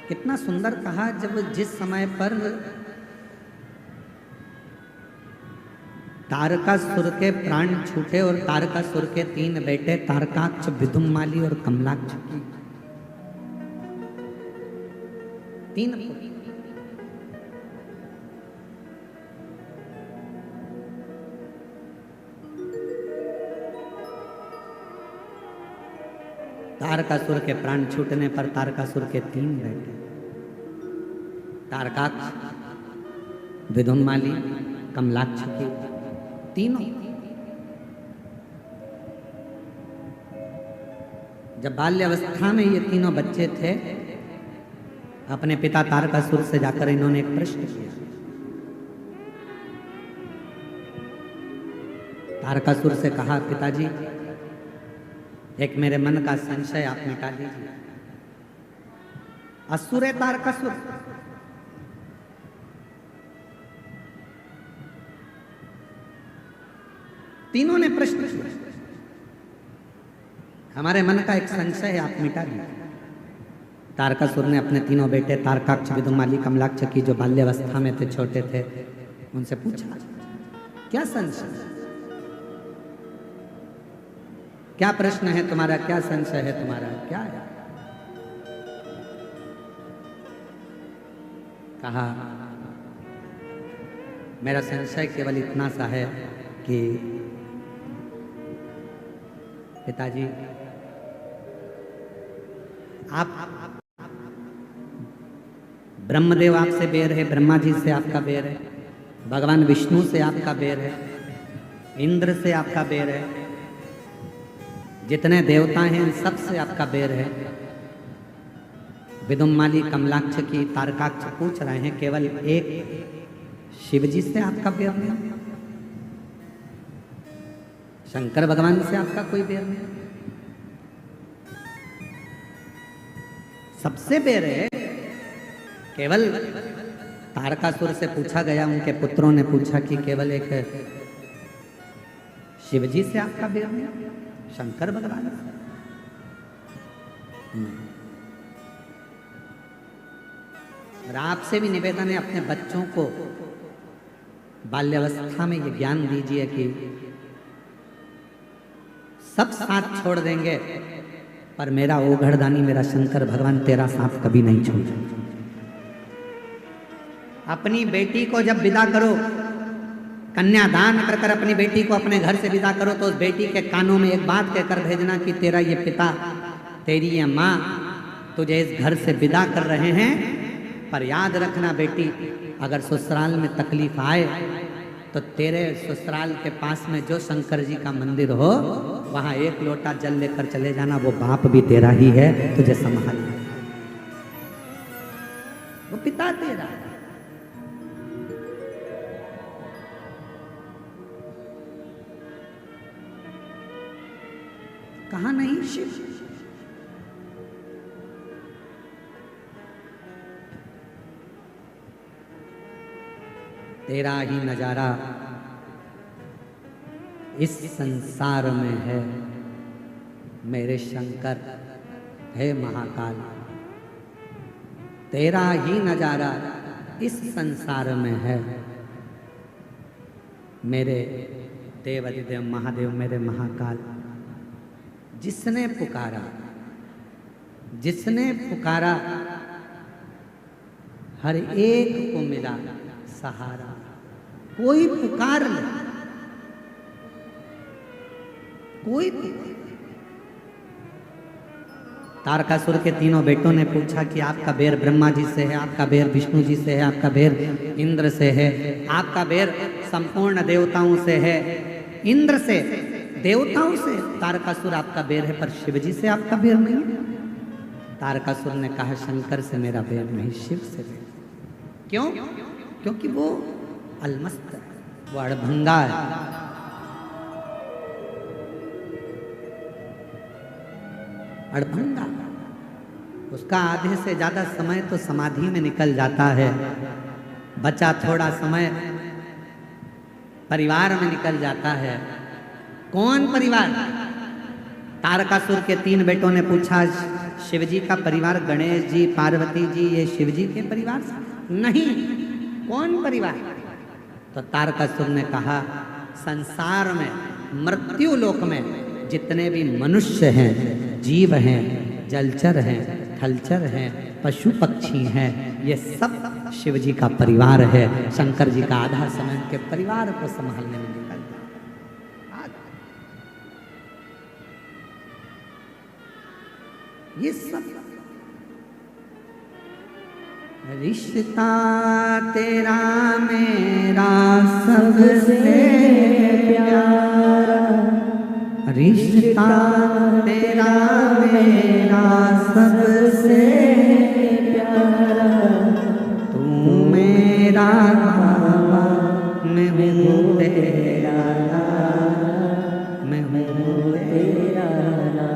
कितना सुंदर कहा, जब जिस समय पर तारकासुर के प्राण छूटे और तारकासुर के 3 बेटे तारकाक्ष, विदुम्माली और कमलाक्ष की 3 तारकासुर के प्राण छूटने पर तारकासुर के 3 बेटे तारकाक्ष, विदुम्माली, कमलाक्ष की तीनों, जब बाल्यावस्था में ये तीनों बच्चे थे, अपने पिता तारकासुर से जाकर इन्होंने एक प्रश्न किया। तारकासुर से कहा, पिताजी एक मेरे मन का संशय आप मिटा दीजिए। असुर है तारकासुर, तीनों ने प्रश्न किया, हमारे मन का एक संशय है, आप मिटा दीजिए। तारकासुर ने अपने तीनों बेटे तारकाक्ष, विदुम्माली, कमलाक्ष की जो बाल्यावस्था में थे, छोटे थे, उनसे पूछा, क्या संशय, क्या प्रश्न है तुम्हारा, क्या संशय है तुम्हारा, क्या है? कहा, मेरा संशय केवल इतना सा है कि पिताजी आप ब्रह्मदेव आपसे बैर है, ब्रह्मा जी से आपका बैर है, भगवान विष्णु से आपका बैर है, इंद्र से आपका बैर है, जितने देवता हैं सब से आपका बैर है। विदुम्माली, कमलाक्ष की, तारकाक्ष पूछ रहे हैं, केवल एक शिवजी से आपका बैर नहीं, शंकर भगवान से आपका कोई बैर नहीं, सबसे बैर है। केवल तारकासुर से पूछा गया, उनके पुत्रों ने पूछा कि केवल एक शिवजी से आपका बैर नहीं, शंकर भगवान से? और आपसे भी निवेदन है, अपने बच्चों को बाल्यावस्था में ये ज्ञान दीजिए कि सब साथ छोड़ देंगे पर मेरा ओघड़दानी, मेरा शंकर भगवान तेरा साथ कभी नहीं छोड़ेगा। अपनी बेटी को जब विदा करो, कन्यादान कर कर अपनी बेटी को अपने घर से विदा करो, तो उस बेटी के कानों में एक बात कहकर भेजना कि तेरा ये पिता, तेरी ये माँ तुझे इस घर से विदा कर रहे हैं, पर याद रखना बेटी, अगर ससुराल में तकलीफ आए तो तेरे ससुराल के पास में जो शंकर जी का मंदिर हो, वहां एक लोटा जल लेकर चले जाना, वो बाप भी तेरा ही है, तुझे संभाल, वो पिता तेरा। कहा नहीं शिव? तेरा ही नजारा इस संसार में है मेरे शंकर, है महाकाल। तेरा ही नजारा इस संसार में है मेरे देवाधिदेव महादेव, मेरे महाकाल। जिसने पुकारा, जिसने पुकारा, हर एक को मिला सहारा। कोई पुकार ले, कोई पुकार। तारकासुर के तीनों बेटों ने पूछा कि आपका बैर ब्रह्मा जी से है, आपका बैर विष्णु जी से है, आपका बैर इंद्र से है, आपका बैर संपूर्ण देवताओं से है। इंद्र से, देवताओं से तारकासुर आपका बैर है, पर शिव जी से आपका बैर नहीं है। तारकासुर ने कहा शंकर से मेरा बैर नहीं, शिव से बैर। क्यों? क्योंकि वो अलमस्त है, वो अड़भंगा है। अड़भंगा, उसका आधे से ज्यादा समय तो समाधि में निकल जाता है, बचा थोड़ा समय परिवार में निकल जाता है। कौन परिवार? तारकासुर के 3 बेटों ने पूछा शिवजी का परिवार, गणेश जी, पार्वती जी, ये शिवजी के परिवार से नहीं। कौन परिवार? तो तारकासुर ने कहा संसार में, मृत्यु लोक में जितने भी मनुष्य हैं, जीव हैं, जलचर हैं, थलचर हैं, पशु पक्षी हैं, ये सब शिवजी का परिवार है। शंकर जी का आधा समय के परिवार को संभालने में निकल जाता। ये सब रिश्ता तेरा मेरा सबसे प्यारा, रिश्ता तेरा मेरा सबसे प्यारा। तू मेरा बाबा, मैं हूँ तेरा लाला, मैं हूँ तेरा लाला।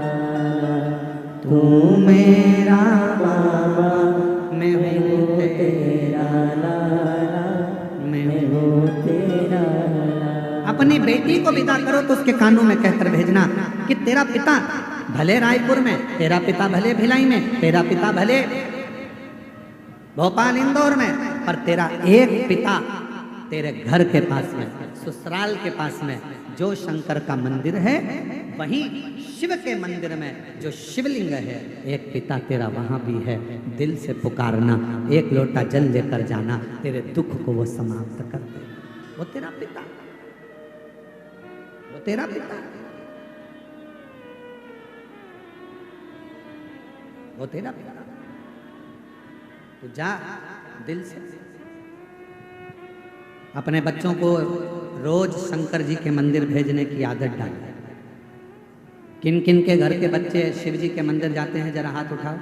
तू मेरा बाबा, मैं हूँ तेरा लाला, मैं हूँ तेरा लाला। अपनी बेटी को विदा करो तो उसके कानों में कहकर भेजना कि तेरा पिता भले रायपुर में, तेरा पिता भले भिलाई में, तेरा पिता भले भोपाल इंदौर में, पर तेरा एक पिता तेरे घर के पास में, ससुराल के पास में जो शंकर का मंदिर है, वहीं शिव के मंदिर में जो शिवलिंग है, एक पिता तेरा वहां भी है। दिल से पुकारना, एक लोटा जल लेकर जाना, तेरे दुख को वो समाप्त कर दे। वो तेरा पिता, वो तेरा पिता, वो तेरा पिता। तो जा दिल से। अपने बच्चों को रोज शंकर जी के मंदिर भेजने की आदत डाल। किन किन के घर के बच्चे शिव जी के मंदिर जाते हैं, जरा हाथ उठाओ।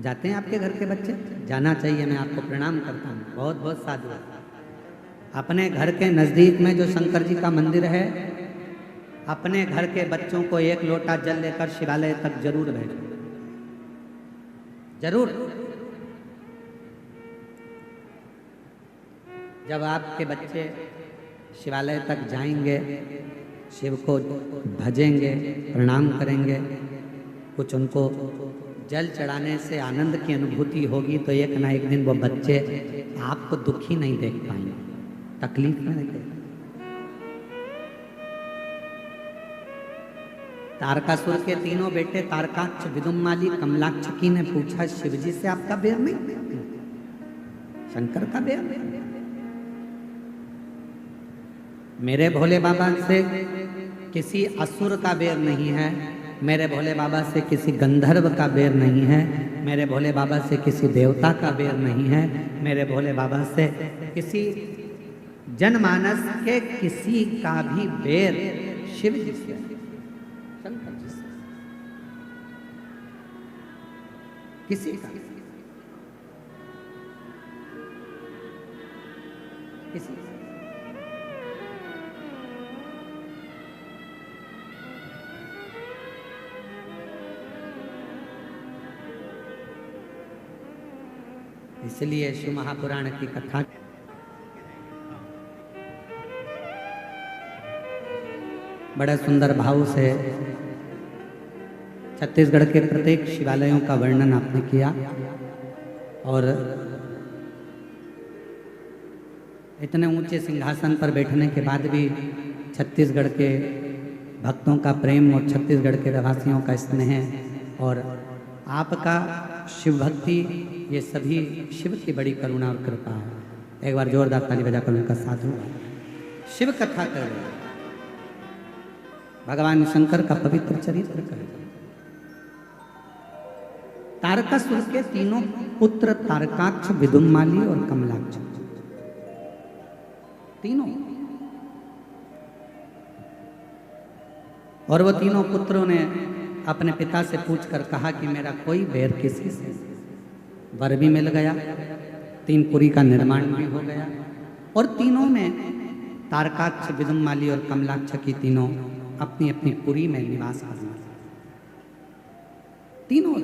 जाते हैं आपके घर के बच्चे? जाना चाहिए, मैं आपको प्रणाम करता हूँ, बहुत बहुत साधु। अपने घर के नज़दीक में जो शंकर जी का मंदिर है, अपने घर के बच्चों को एक लोटा जल लेकर शिवालय तक जरूर भेजो, जरूर। जब आपके बच्चे शिवालय तक जाएंगे, शिव को भजेंगे, प्रणाम करेंगे, कुछ उनको जल चढ़ाने से आनंद की अनुभूति होगी, तो एक ना एक दिन वो बच्चे आपको दुखी नहीं देख पाएंगे, तकलीफ में नहीं देख। तारकासुर के तीनों बेटे तारकाक्ष, विदुम्माली, कमलाक्षकी ने पूछा शिवजी से आपका बैर नहीं, शंकर का बैर नहीं? मेरे भोले बाबा से किसी असुर का बैर नहीं है, मेरे भोले बाबा से किसी गंधर्व का बैर नहीं है, मेरे भोले बाबा से किसी देवता का बैर नहीं है, मेरे भोले बाबा से किसी जनमानस के किसी का भी बैर शिव जी से, शंकर जी से, किसी का, किसी का। इसलिए शिव महापुराण की कथा बड़ा सुंदर भाव से छत्तीसगढ़ के प्रत्येक शिवालयों का वर्णन आपने किया, और इतने ऊंचे सिंहासन पर बैठने के बाद भी छत्तीसगढ़ के भक्तों का प्रेम और छत्तीसगढ़ के रहवासियों का स्नेह और आपका शिव भक्ति, ये सभी शिव की बड़ी करुणा और कृपा है। एक बार जोरदार ताली बजाकर उनका साथ हो। शिव कथा कर रहे, भगवान शंकर का पवित्र चरित्र कर रहे। तारकासुर के तीनों पुत्र तारकाक्ष, विदुम्माली और कमलाक्ष, तीनों, और वो तीनों पुत्रों ने अपने पिता से पूछकर कहा कि मेरा कोई बैर किसी से, वर भी मिल गया, 3 पुरी का निर्माण भी हो गया, और तीनों में तारकाक्ष, विदुम्माली और कमलाक्ष की तीनों अपनी अपनी पुरी में निवास करना, तीनों।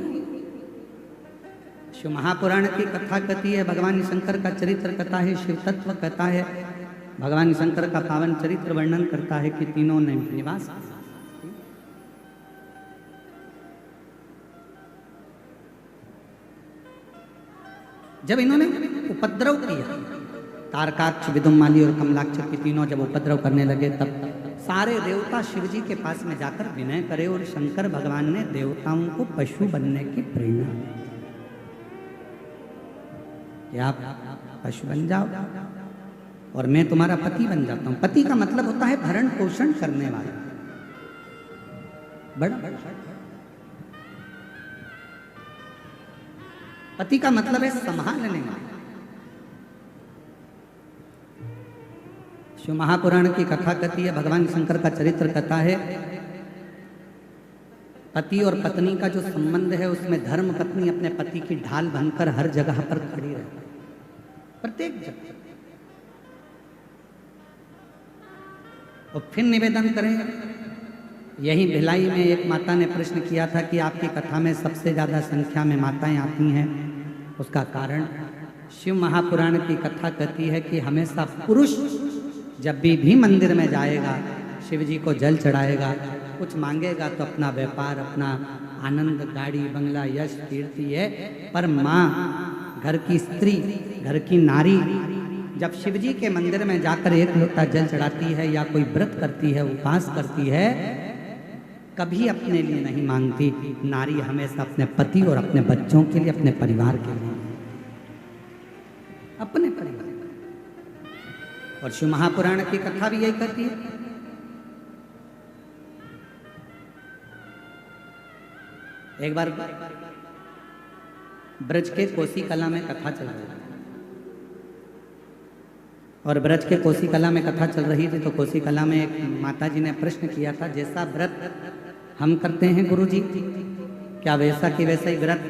शिव महापुराण की कथा कहती है, भगवान शंकर का चरित्र कथा है, शिव तत्व कथा है, भगवान शंकर का पावन चरित्र वर्णन करता है कि तीनों ने निवास किया। जब इन्होंने उपद्रव किया, तारकाक्ष, विदुम्माली और कमलाक्ष की तीनों जब उपद्रव करने लगे, तब सारे देवता शिवजी के पास में जाकर विनय करे, और शंकर भगवान ने देवताओं को पशु बनने की प्रेरणा दी कि आप पशु बन जाओ और मैं तुम्हारा पति बन जाता हूं। पति का मतलब होता है भरण पोषण करने वाला, बड़ा पति का मतलब है संभालने वाला। शिव महापुराण की कथा कहती है, भगवान शंकर का चरित्र कथा है, पति और पत्नी का जो संबंध है उसमें धर्म पत्नी अपने पति की ढाल बनकर हर जगह पर खड़ी रहती है, प्रत्येक जगह। और फिर निवेदन करें, यही भिलाई में एक माता ने प्रश्न किया था कि आपकी कथा में सबसे ज्यादा संख्या में माताएं आती हैं, उसका कारण शिव महापुराण की कथा कहती है कि हमेशा पुरुष जब भी मंदिर में जाएगा, शिव जी को जल चढ़ाएगा, कुछ मांगेगा तो अपना व्यापार, अपना आनंद, गाड़ी, बंगला, यश, कीर्ति है, पर माँ, घर की स्त्री, घर की नारी जब शिव जी के मंदिर में जाकर एक लोटा जल चढ़ाती है या कोई व्रत करती है, उपवास करती है, कभी अपने लिए नहीं मांगती। नारी हमेशा अपने पति और अपने बच्चों के लिए, अपने परिवार के लिए, अपने परिवार। और शिव महापुराण की कथा भी यही कहती है। एक बार ब्रज के कोसी कला में कथा चल रही थी, और ब्रज के कोसी कला में कथा चल रही थी तो कोसी कला में एक माता जी ने प्रश्न किया था, जैसा व्रत हम करते हैं गुरु जी, क्या वैसा कि वैसा ही व्रत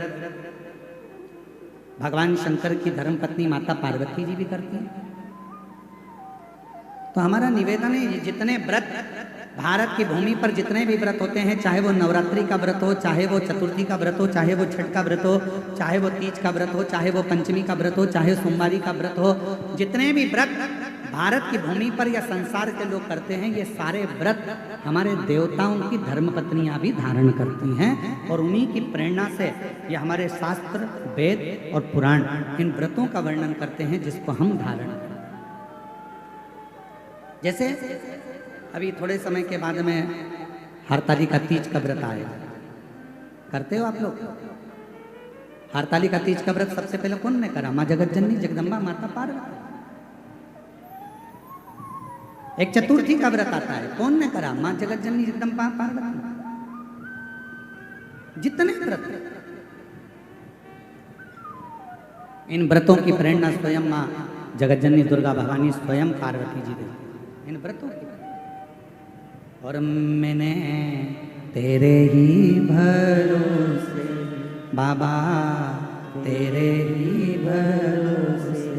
भगवान शंकर की धर्मपत्नी माता पार्वती जी भी करती हैं? तो हमारा निवेदन है, जितने व्रत भारत की भूमि पर जितने भी व्रत होते हैं, चाहे वो नवरात्रि का व्रत हो, चाहे वो चतुर्थी का व्रत हो, चाहे वो छठ का व्रत हो, चाहे वो तीज का व्रत हो, चाहे वो पंचमी का व्रत हो, चाहे सोमवारी का व्रत हो, जितने भी व्रत भारत की भूमि पर या संसार के लोग करते हैं, ये सारे व्रत हमारे देवताओं की धर्मपत्नियां भी धारण करती हैं। और उन्हीं की प्रेरणा से ये हमारे शास्त्र, वेद और पुराण इन व्रतों का वर्णन करते हैं जिसको हम धारण करते हैं। जैसे अभी थोड़े समय के बाद में हरताली का तीज का व्रत आएगा। करते हो आप लोग? हरताली का तीज का व्रत सबसे पहले कौन ने करा? माँ जगत जननी जगदम्बा माता पार्वती। एक चतुर्थी का व्रत आता है, कौन ने करा? माँ जगत जननी जगदम्बा पार्वती। जितने व्रत, इन व्रतों की प्रेरणा स्वयं माँ जगत जननी दुर्गा भवानी स्वयं पार्वती जी देती इन व्रतों की। और मैंने तेरे ही भरोसे बाबा, तेरे ही भरोसे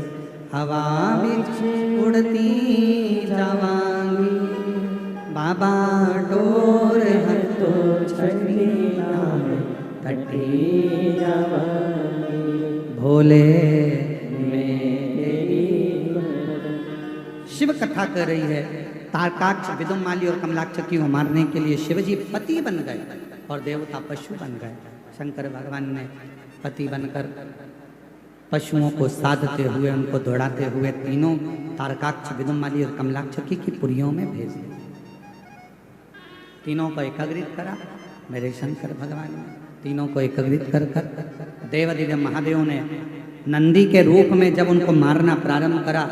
हवा बिच उड़ती जावांगी बाबा, डोर हर तो छठी नाम कटी जावांगी भोले मेरी। शिव कथा कर रही है, तारकाक्ष, विदुमाली और कमलाक्ष को मारने के लिए शिवजी पति बन गए और देवता पशु बन गए। शंकर भगवान ने पति बनकर पशुओं को साधते हुए, उनको दौड़ाते हुए तीनों तारकाक्ष, विदुमाली और कमलाक्ष की पुरियों में भेज दिया। तीनों को एकत्रित करा मेरे शंकर भगवान ने। तीनों को एकत्रित कर देवादिदेव महादेव ने नंदी के रूप में जब उनको मारना प्रारंभ करा,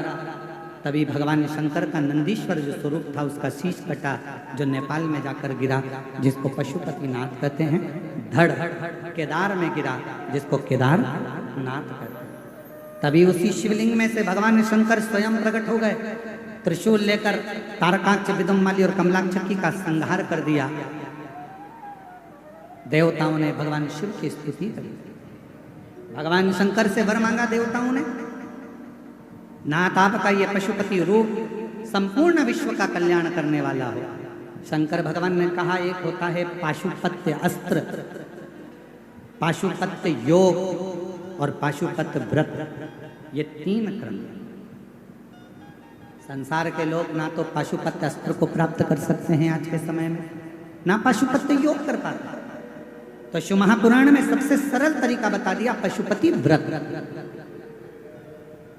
तभी भगवान शंकर का नंदीश्वर जो स्वरूप था उसका शीश कटा, जो नेपाल में जाकर गिरा, जिसको पशुपतिनाथ कहते हैं। धड़ केदार में गिरा, जिसको केदारनाथ कहते हैं। तभी उसी शिवलिंग में से भगवान शंकर स्वयं प्रकट हो गए, त्रिशूल लेकर तारकाक्ष, विदुमाली और कमलाक्ष का संहार कर दिया। देवताओं ने भगवान शिव की स्तुति करी। भगवान शंकर से वर मांगा देवताओं ने, नाथ आपका ये पशुपति रूप संपूर्ण विश्व का कल्याण करने वाला हो। शंकर भगवान ने कहा, एक होता है पाशुपत्य अस्त्र, पाशुपत्य योग और पाशुपत्य व्रत, ये तीन क्रम। संसार के लोग ना तो पाशुपत्य अस्त्र को प्राप्त कर सकते हैं आज के समय में, ना पाशुपत्य योग कर पाते। तो शिव महापुराण में सबसे सरल तरीका बता दिया, पशुपति व्रत।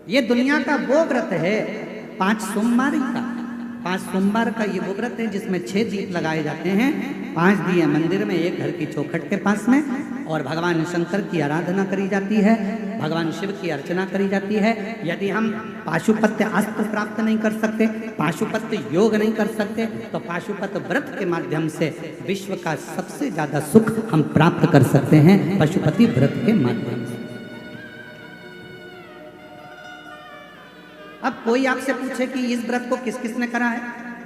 ये दुनिया का वो व्रत है 5 सोमवार का। 5 सोमवार का ये वो व्रत है जिसमें 6 दीप लगाए जाते हैं, 5 दिए मंदिर में, एक घर की चौखट के पास में, और भगवान शंकर की आराधना करी जाती है, भगवान शिव की अर्चना करी जाती है। यदि हम पाशुपत्य अस्त्र प्राप्त नहीं कर सकते, पाशुपत्य योग नहीं कर सकते, तो पाशुपत्य व्रत के माध्यम से विश्व का सबसे ज्यादा सुख हम प्राप्त कर सकते हैं, पशुपति व्रत के माध्यम से। अब कोई आपसे पूछे कि इस व्रत को किस किस ने करा है,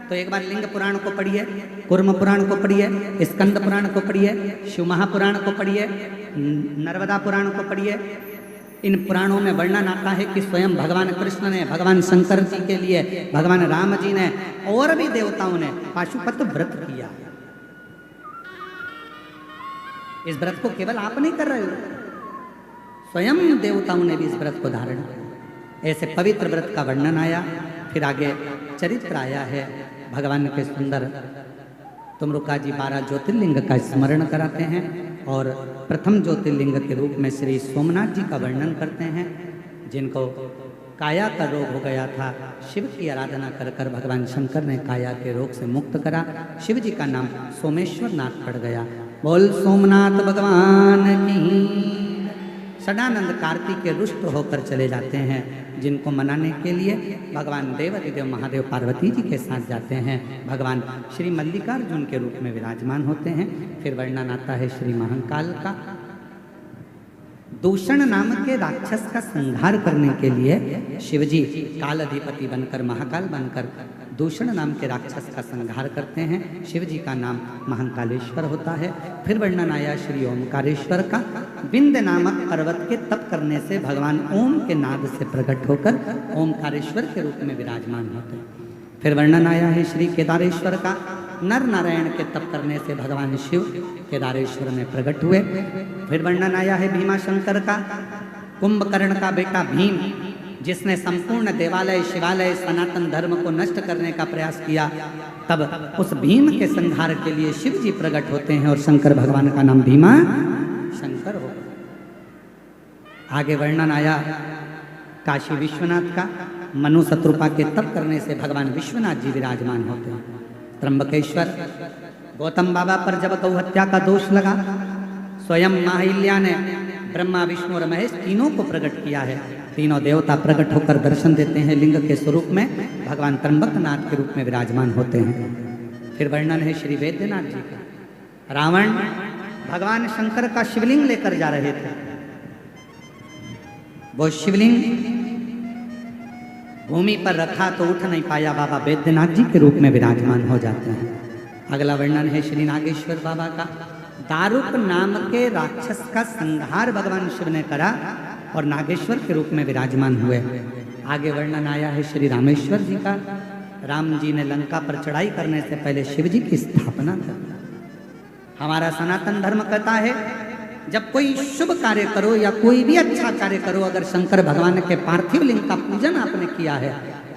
तो एक बार लिंग पुराण को पढ़िए, कूर्म पुराण को पढ़िए, स्कंद पुराण को पढ़िए, शिव महापुराण को पढ़िए, नर्मदा पुराण को पढ़िए। इन पुराणों में वर्णन आता है कि स्वयं भगवान कृष्ण ने, भगवान शंकर जी के लिए, भगवान राम जी ने और भी देवताओं ने पाशुपत व्रत किया। इस व्रत को केवल आप नहीं कर रहे हो, स्वयं देवताओं ने भी इस व्रत को धारण किया। ऐसे पवित्र व्रत का वर्णन आया। फिर आगे चरित्र आया है भगवान के सुंदर। तुमरुका जी 12 ज्योतिर्लिंग का स्मरण कराते हैं और प्रथम ज्योतिर्लिंग के रूप में श्री सोमनाथ जी का वर्णन करते हैं, जिनको काया का रोग हो गया था। शिव की आराधना कर कर भगवान शंकर ने काया के रोग से मुक्त करा। शिव जी का नाम सोमेश्वर नाथ पड़ गया। बोल सोमनाथ भगवान की। सदानंद कार्तिक के रुष्ट होकर चले जाते हैं, जिनको मनाने के लिए भगवान देवादिदेव महादेव पार्वती जी के साथ जाते हैं। भगवान श्री मल्लिकार्जुन के रूप में विराजमान होते हैं। फिर वर्णन आता है श्री महाकाल का। दूषण नाम के राक्षस का संहार करने के लिए शिवजी काल अधिपति बनकर, महाकाल बनकर दूषण नाम के राक्षस का संहार करते हैं। शिवजी का नाम महाकालेश्वर होता है। फिर वर्णन आया श्री ओमकारेश्वर का। विंध्य नामक पर्वत के तप करने से भगवान ओम के नाद से प्रकट होकर ओमकारेश्वर के रूप में विराजमान होते हैं। फिर वर्णन आया है श्री केदारेश्वर का। नर नारायण के तप करने से भगवान शिव केदारेश्वर में प्रकट हुए। फिर वर्णन आया है भीमा शंकर का, कुंभकर्ण का बेटा भीम, जिसने संपूर्ण देवालय शिवालय सनातन धर्म को नष्ट करने का प्रयास किया। तब उस भीम के संहार के लिए शिव जी प्रकट होते हैं और शंकर भगवान का नाम भीमा शंकर हो। आगे वर्णन आया काशी विश्वनाथ का, मनु शत्रुपा के तप करने से भगवान विश्वनाथ जी विराजमान होते हैं। त्र्यंबकेश्वर, गौतम बाबा पर जब गौ हत्या का दोष लगा, स्वयं माहिल्या ने ब्रह्मा विष्णु और महेश तीनों को प्रकट किया है। तीनों देवता प्रकट होकर दर्शन देते हैं लिंग के स्वरूप में, भगवान त्र्यंबकनाथ के रूप में विराजमान होते हैं। फिर वर्णन है श्री वैद्यनाथ जी का। रावण भगवान शंकर का शिवलिंग लेकर जा रहे थे, वो शिवलिंग भूमि पर रखा तो उठ नहीं पाया, बाबा वैद्यनाथ जी के रूप में विराजमान हो जाते हैं। अगला वर्णन है श्री नागेश्वर बाबा का। दारुक नाम के राक्षस का संहार भगवान शिव ने करा और नागेश्वर के रूप में विराजमान हुए। आगे वर्णन आया है श्री रामेश्वर जी का। राम जी ने लंका पर चढ़ाई करने से पहले शिव जी की स्थापना कर। हमारा सनातन धर्म कहता है जब कोई शुभ कार्य करो या कोई भी अच्छा कार्य करो, अगर शंकर भगवान के पार्थिव लिंग का पूजन आपने किया है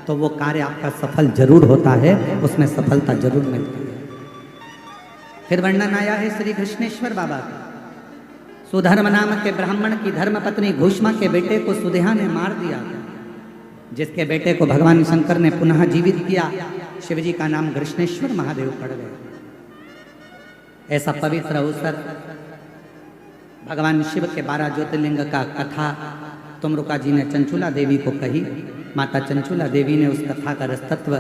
तो वो कार्य आपका सफल जरूर होता है, उसमें सफलता जरूर मिलती है। फिर वर्णन आया है श्री कृष्णेश्वर बाबा का। सुधर्म नाम के ब्राह्मण की धर्म पत्नी घूष्मा के बेटे को सुदेहा ने मार दिया, जिसके बेटे को भगवान शंकर ने पुनः जीवित किया। शिव जी का नाम कृष्णेश्वर महादेव पड़ गए। ऐसा पवित्र अवसर भगवान शिव के 12 ज्योतिर्लिंग का कथा तुमरुका जी ने चंचुला देवी को कही। माता चंचुला देवी ने उस कथा का रसतत्व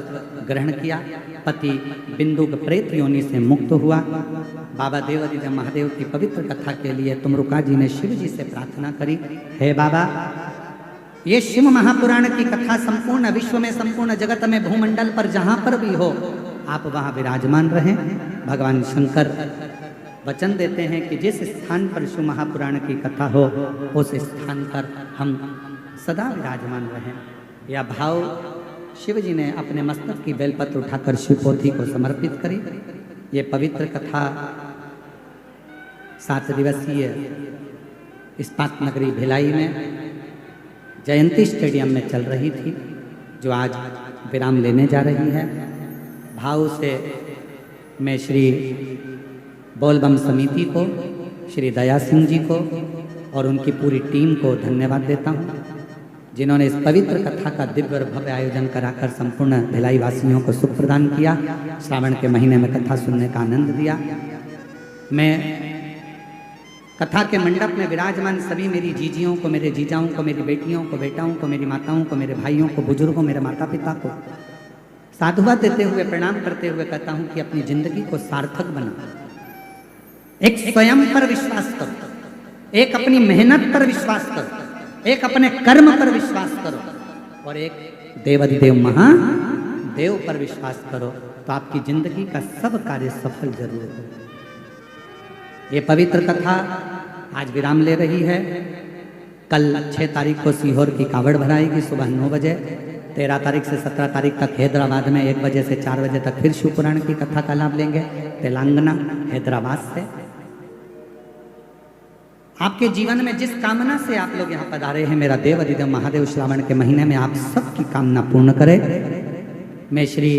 ग्रहण किया। पति बिंदुक प्रेत योनि से मुक्त हुआ। बाबा देवादिदेव महादेव की पवित्र कथा के लिए तुमरुका जी ने शिव जी से प्रार्थना करी, हे बाबा, ये शिव महापुराण की कथा संपूर्ण विश्व में, संपूर्ण जगत में, भूमंडल पर जहाँ पर भी हो, आप वहाँ विराजमान रहें। भगवान शंकर वचन देते हैं कि जिस स्थान पर शिव महापुराण की कथा हो उस स्थान पर हम सदा विराजमान रहें। यह भाव शिव जी ने अपने मस्तक की बेलपत्र उठाकर शिवपोथी को समर्पित करी। ये पवित्र कथा 7 दिवसीय इस्पात नगरी भिलाई में जयंती स्टेडियम में चल रही थी, जो आज विराम लेने जा रही है। भाव से मैं श्री बोलबम समिति को, श्री दया सिंह जी को और उनकी पूरी टीम को धन्यवाद देता हूँ, जिन्होंने इस पवित्र कथा का दिव्य और भव्य आयोजन कराकर संपूर्ण भिलाई वासियों को सुख प्रदान किया। श्रावण के महीने में कथा सुनने का आनंद दिया। मैं कथा के मंडप में विराजमान सभी मेरी जीजियों को, मेरे जीजाओं को, मेरी बेटियों को, बेटाओं को, मेरी माताओं को, मेरे भाइयों को, बुजुर्गों, मेरे माता पिता को साधुवाद देते हुए, प्रणाम करते हुए कहता हूँ कि अपनी जिंदगी को सार्थक बनाओ। एक स्वयं पर विश्वास करो, एक अपनी मेहनत पर विश्वास करो, एक अपने कर्म पर विश्वास करो और एक देवादिदेव महादेव पर विश्वास करो, तो आपकी जिंदगी का सब कार्य सफल जरूर हो। ये पवित्र कथा आज विराम ले रही है। कल 6 तारीख को सीहोर की कावड़ भराएगी सुबह 9 बजे। 13 तारीख से 17 तारीख तक हैदराबाद में 1 बजे से 4 बजे तक फिर शिव पुराण की कथा का लाभ लेंगे तेलंगाना हैदराबाद से। आपके जीवन में जिस कामना से आप लोग यहाँ पधारे हैं, मेरा देवादिदेव महादेव श्रावण के महीने में आप सबकी कामना पूर्ण करे। मैं श्री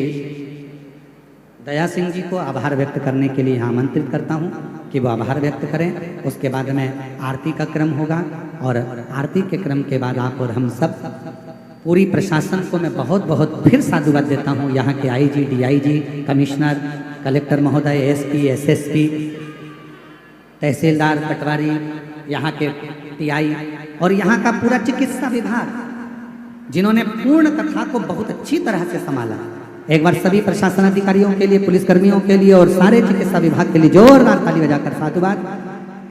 दया सिंह जी को आभार व्यक्त करने के लिए यहाँ आमंत्रित करता हूँ कि वो आभार व्यक्त करें। उसके बाद में आरती का क्रम होगा और आरती के क्रम के बाद आप और हम सब पूरी प्रशासन को मैं बहुत बहुत फिर साधुवाद देता हूँ। यहाँ के आईजी, डीआईजी, कमिश्नर, कलेक्टर महोदय, एसपी, एसएसपी, तहसीलदार, पटवारी, यहाँ के टीआई और यहाँ का पूरा चिकित्सा विभाग, जिन्होंने पूर्ण कथा को बहुत अच्छी तरह से संभाला। एक बार सभी प्रशासन अधिकारियों के लिए, पुलिसकर्मियों के लिए और सारे चिकित्सा विभाग के लिए जोरदार ताली बजाकर साधुवाद।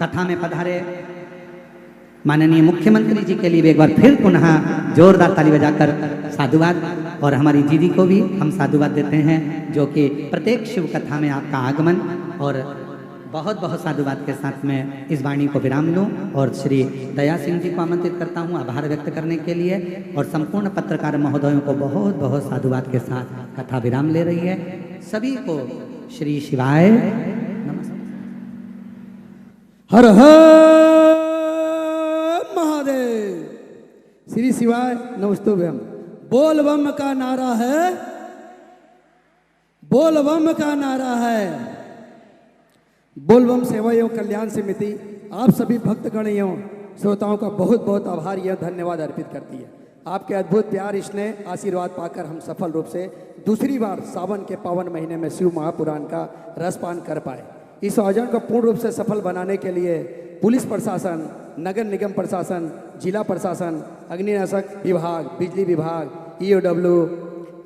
कथा में पधारे माननीय मुख्यमंत्री जी के लिए भी एक बार फिर पुनः जोरदार ताली बजाकर साधुवाद। और हमारी दीदी को भी हम साधुवाद देते हैं, जो कि प्रत्येक शिव कथा में आपका आगमन, और बहुत बहुत साधुवाद के साथ में इस वाणी को विराम लूँ और श्री दया सिंह जी को आमंत्रित करता हूँ आभार व्यक्त करने के लिए। और संपूर्ण पत्रकार महोदयों को बहुत बहुत साधुवाद के साथ कथा विराम ले रही है। सभी को श्री शिवाय नमस्ते। हर हर महादेव। श्री शिवाय नमस्तुभ्यम। बोल बम का नारा है, बोल बम का नारा है। बोल बम सेवा एवं कल्याण समिति आप सभी भक्तगण एवं श्रोताओं का बहुत बहुत आभार यह धन्यवाद अर्पित करती है। आपके अद्भुत प्यार स्नेह आशीर्वाद पाकर हम सफल रूप से दूसरी बार सावन के पावन महीने में शिव महापुराण का रसपान कर पाए। इस आयोजन को पूर्ण रूप से सफल बनाने के लिए पुलिस प्रशासन, नगर निगम प्रशासन, जिला प्रशासन, अग्निनाशक विभाग, बिजली विभाग, ईओडब्ल्यू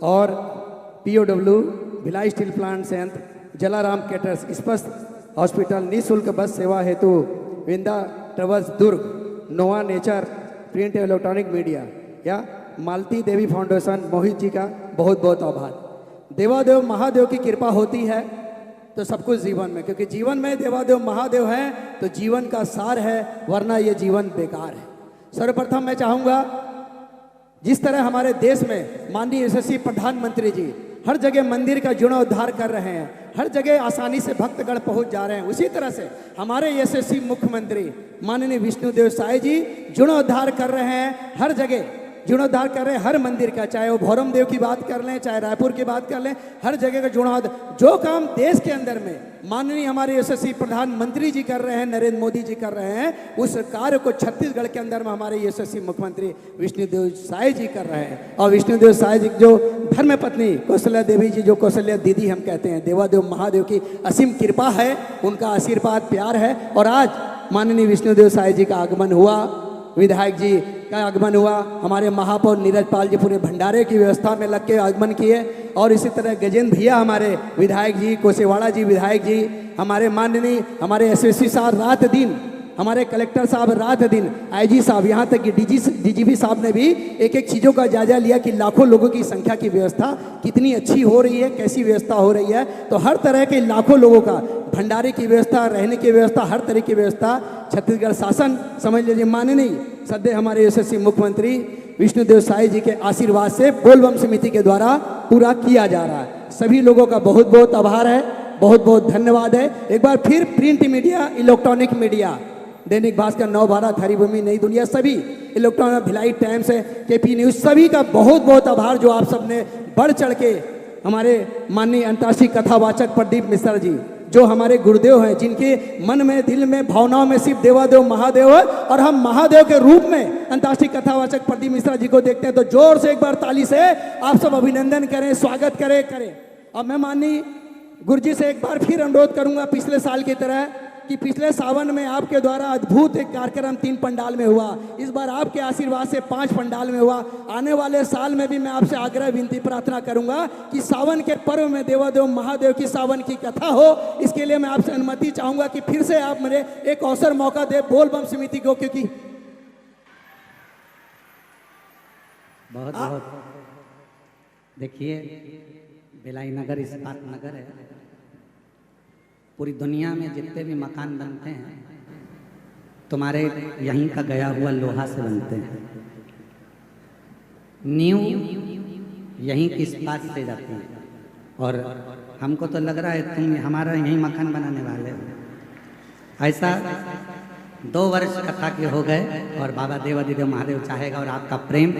और पीओडब्ल्यू, भिलाई स्टील प्लांट संयंत्र, जलाराम कैटर्स, स्पष्ट हॉस्पिटल, निःशुल्क बस सेवा हेतु Vinda travels Durg, Nova Nature print electronic media या मालती देवी फाउंडेशन मोहित जी का बहुत बहुत आभार। देवादेव महादेव की कृपा होती है तो सब कुछ जीवन में, क्योंकि जीवन में देवादेव महादेव हैं तो जीवन का सार है, वरना ये जीवन बेकार है। सर्वप्रथम मैं चाहूँगा, जिस तरह हमारे देश में माननीय यशस्वी प्रधानमंत्री जी हर जगह मंदिर का जीर्णोद्धार कर रहे हैं, हर जगह आसानी से भक्तगण पहुंच जा रहे हैं, उसी तरह से हमारे यशस्वी मुख्यमंत्री माननीय विष्णुदेव साय जी जीर्णोद्धार कर रहे हैं, हर जगह जीर्णोद्धार कर रहे हैं, हर मंदिर का, चाहे वो भौरम देव की बात कर लें, चाहे रायपुर की बात कर लें, हर जगह का जीर्णोद्धार। जो काम देश के अंदर में माननीय हमारे यशस्वी प्रधानमंत्री जी कर रहे हैं, नरेंद्र मोदी जी कर रहे हैं, उस कार्य को छत्तीसगढ़ के अंदर में हमारे यशस्वी मुख्यमंत्री विष्णुदेव साय जी कर रहे हैं। और विष्णुदेव साय जी जो धर्म पत्नी कौशल्या देवी जी, जो कौशल्या दीदी हम कहते हैं, देवादेव महादेव की असीम कृपा है, उनका आशीर्वाद प्यार है। और आज माननीय विष्णुदेव साय जी का आगमन हुआ, विधायक जी का आगमन हुआ, हमारे महापौर नीरज पाल जी पूरे भंडारे की व्यवस्था में लग के आगमन किए, और इसी तरह गजेंद्र भैया हमारे विधायक जी, कोसेवाड़ा जी विधायक जी, हमारे माननीय हमारे एसएसपी साहब रात दिन, हमारे कलेक्टर साहब रात दिन, आईजी साहब, यहाँ तक कि डीजीपी साहब ने भी एक एक चीज़ों का जायजा लिया कि लाखों लोगों की संख्या की व्यवस्था कितनी अच्छी हो रही है, कैसी व्यवस्था हो रही है। तो हर तरह के लाखों लोगों का भंडारे की व्यवस्था, रहने की व्यवस्था, हर तरह की व्यवस्था छत्तीसगढ़ शासन, समझ लीजिए माननीय सद्य हमारे यशस्वी मुख्यमंत्री विष्णुदेव साय जी के आशीर्वाद से बोलबम समिति के द्वारा पूरा किया जा रहा है। सभी लोगों का बहुत बहुत आभार है, बहुत बहुत धन्यवाद है। एक बार फिर print media, electronic media, Dainik Bhaskar, नव भारत, हरिभूमि, नई दुनिया, सभी इलेक्ट्रॉनिक, भिलाई टाइम्स है, केपी न्यूज, सभी का बहुत बहुत आभार जो आप सबने बढ़ चढ़ के हमारे माननीय अंतर्राष्ट्रीय कथावाचक प्रदीप मिश्रा जी, जो हमारे गुरुदेव हैं, जिनके मन में, दिल में, भावनाओं में सिर्फ देवादेव महादेव है, और हम महादेव के रूप में अंतर्राष्ट्रीय कथावाचक प्रदीप मिश्रा जी को देखते हैं। तो जोर से एक बार ताली से आप सब अभिनंदन करें, स्वागत करें। और मैं माननीय गुरुजी से एक बार फिर अनुरोध करूंगा, पिछले साल की तरह, कि पिछले सावन में आपके द्वारा अद्भुत एक कार्यक्रम 3 पंडाल में हुआ, इस बार आपके आशीर्वाद से 5 पंडाल में हुआ। आने वाले साल में भी मैं आपसे आग्रह विनती प्रार्थना करूंगा कि सावन के पर्व में देवादेव महादेव की सावन की कथा हो। इसके लिए मैं आपसे अनुमति चाहूंगा कि फिर से आप मुझे एक अवसर मौका दे बोलबम समिति को, क्योंकि बहुत बहुत देखिए, भिलाई नगर इस्पात नगर है, पूरी दुनिया में जितने भी मकान बनते हैं तुम्हारे यहीं का गया हुआ लोहा से बनते हैं, नींव यहीं की इस्पात से जाती है। और हमको तो लग रहा है तुम हमारा यहीं मकान बनाने वाले हो। ऐसा 2 वर्ष कथा के हो गए, और बाबा देवादिदेव महादेव चाहेगा और आपका प्रेम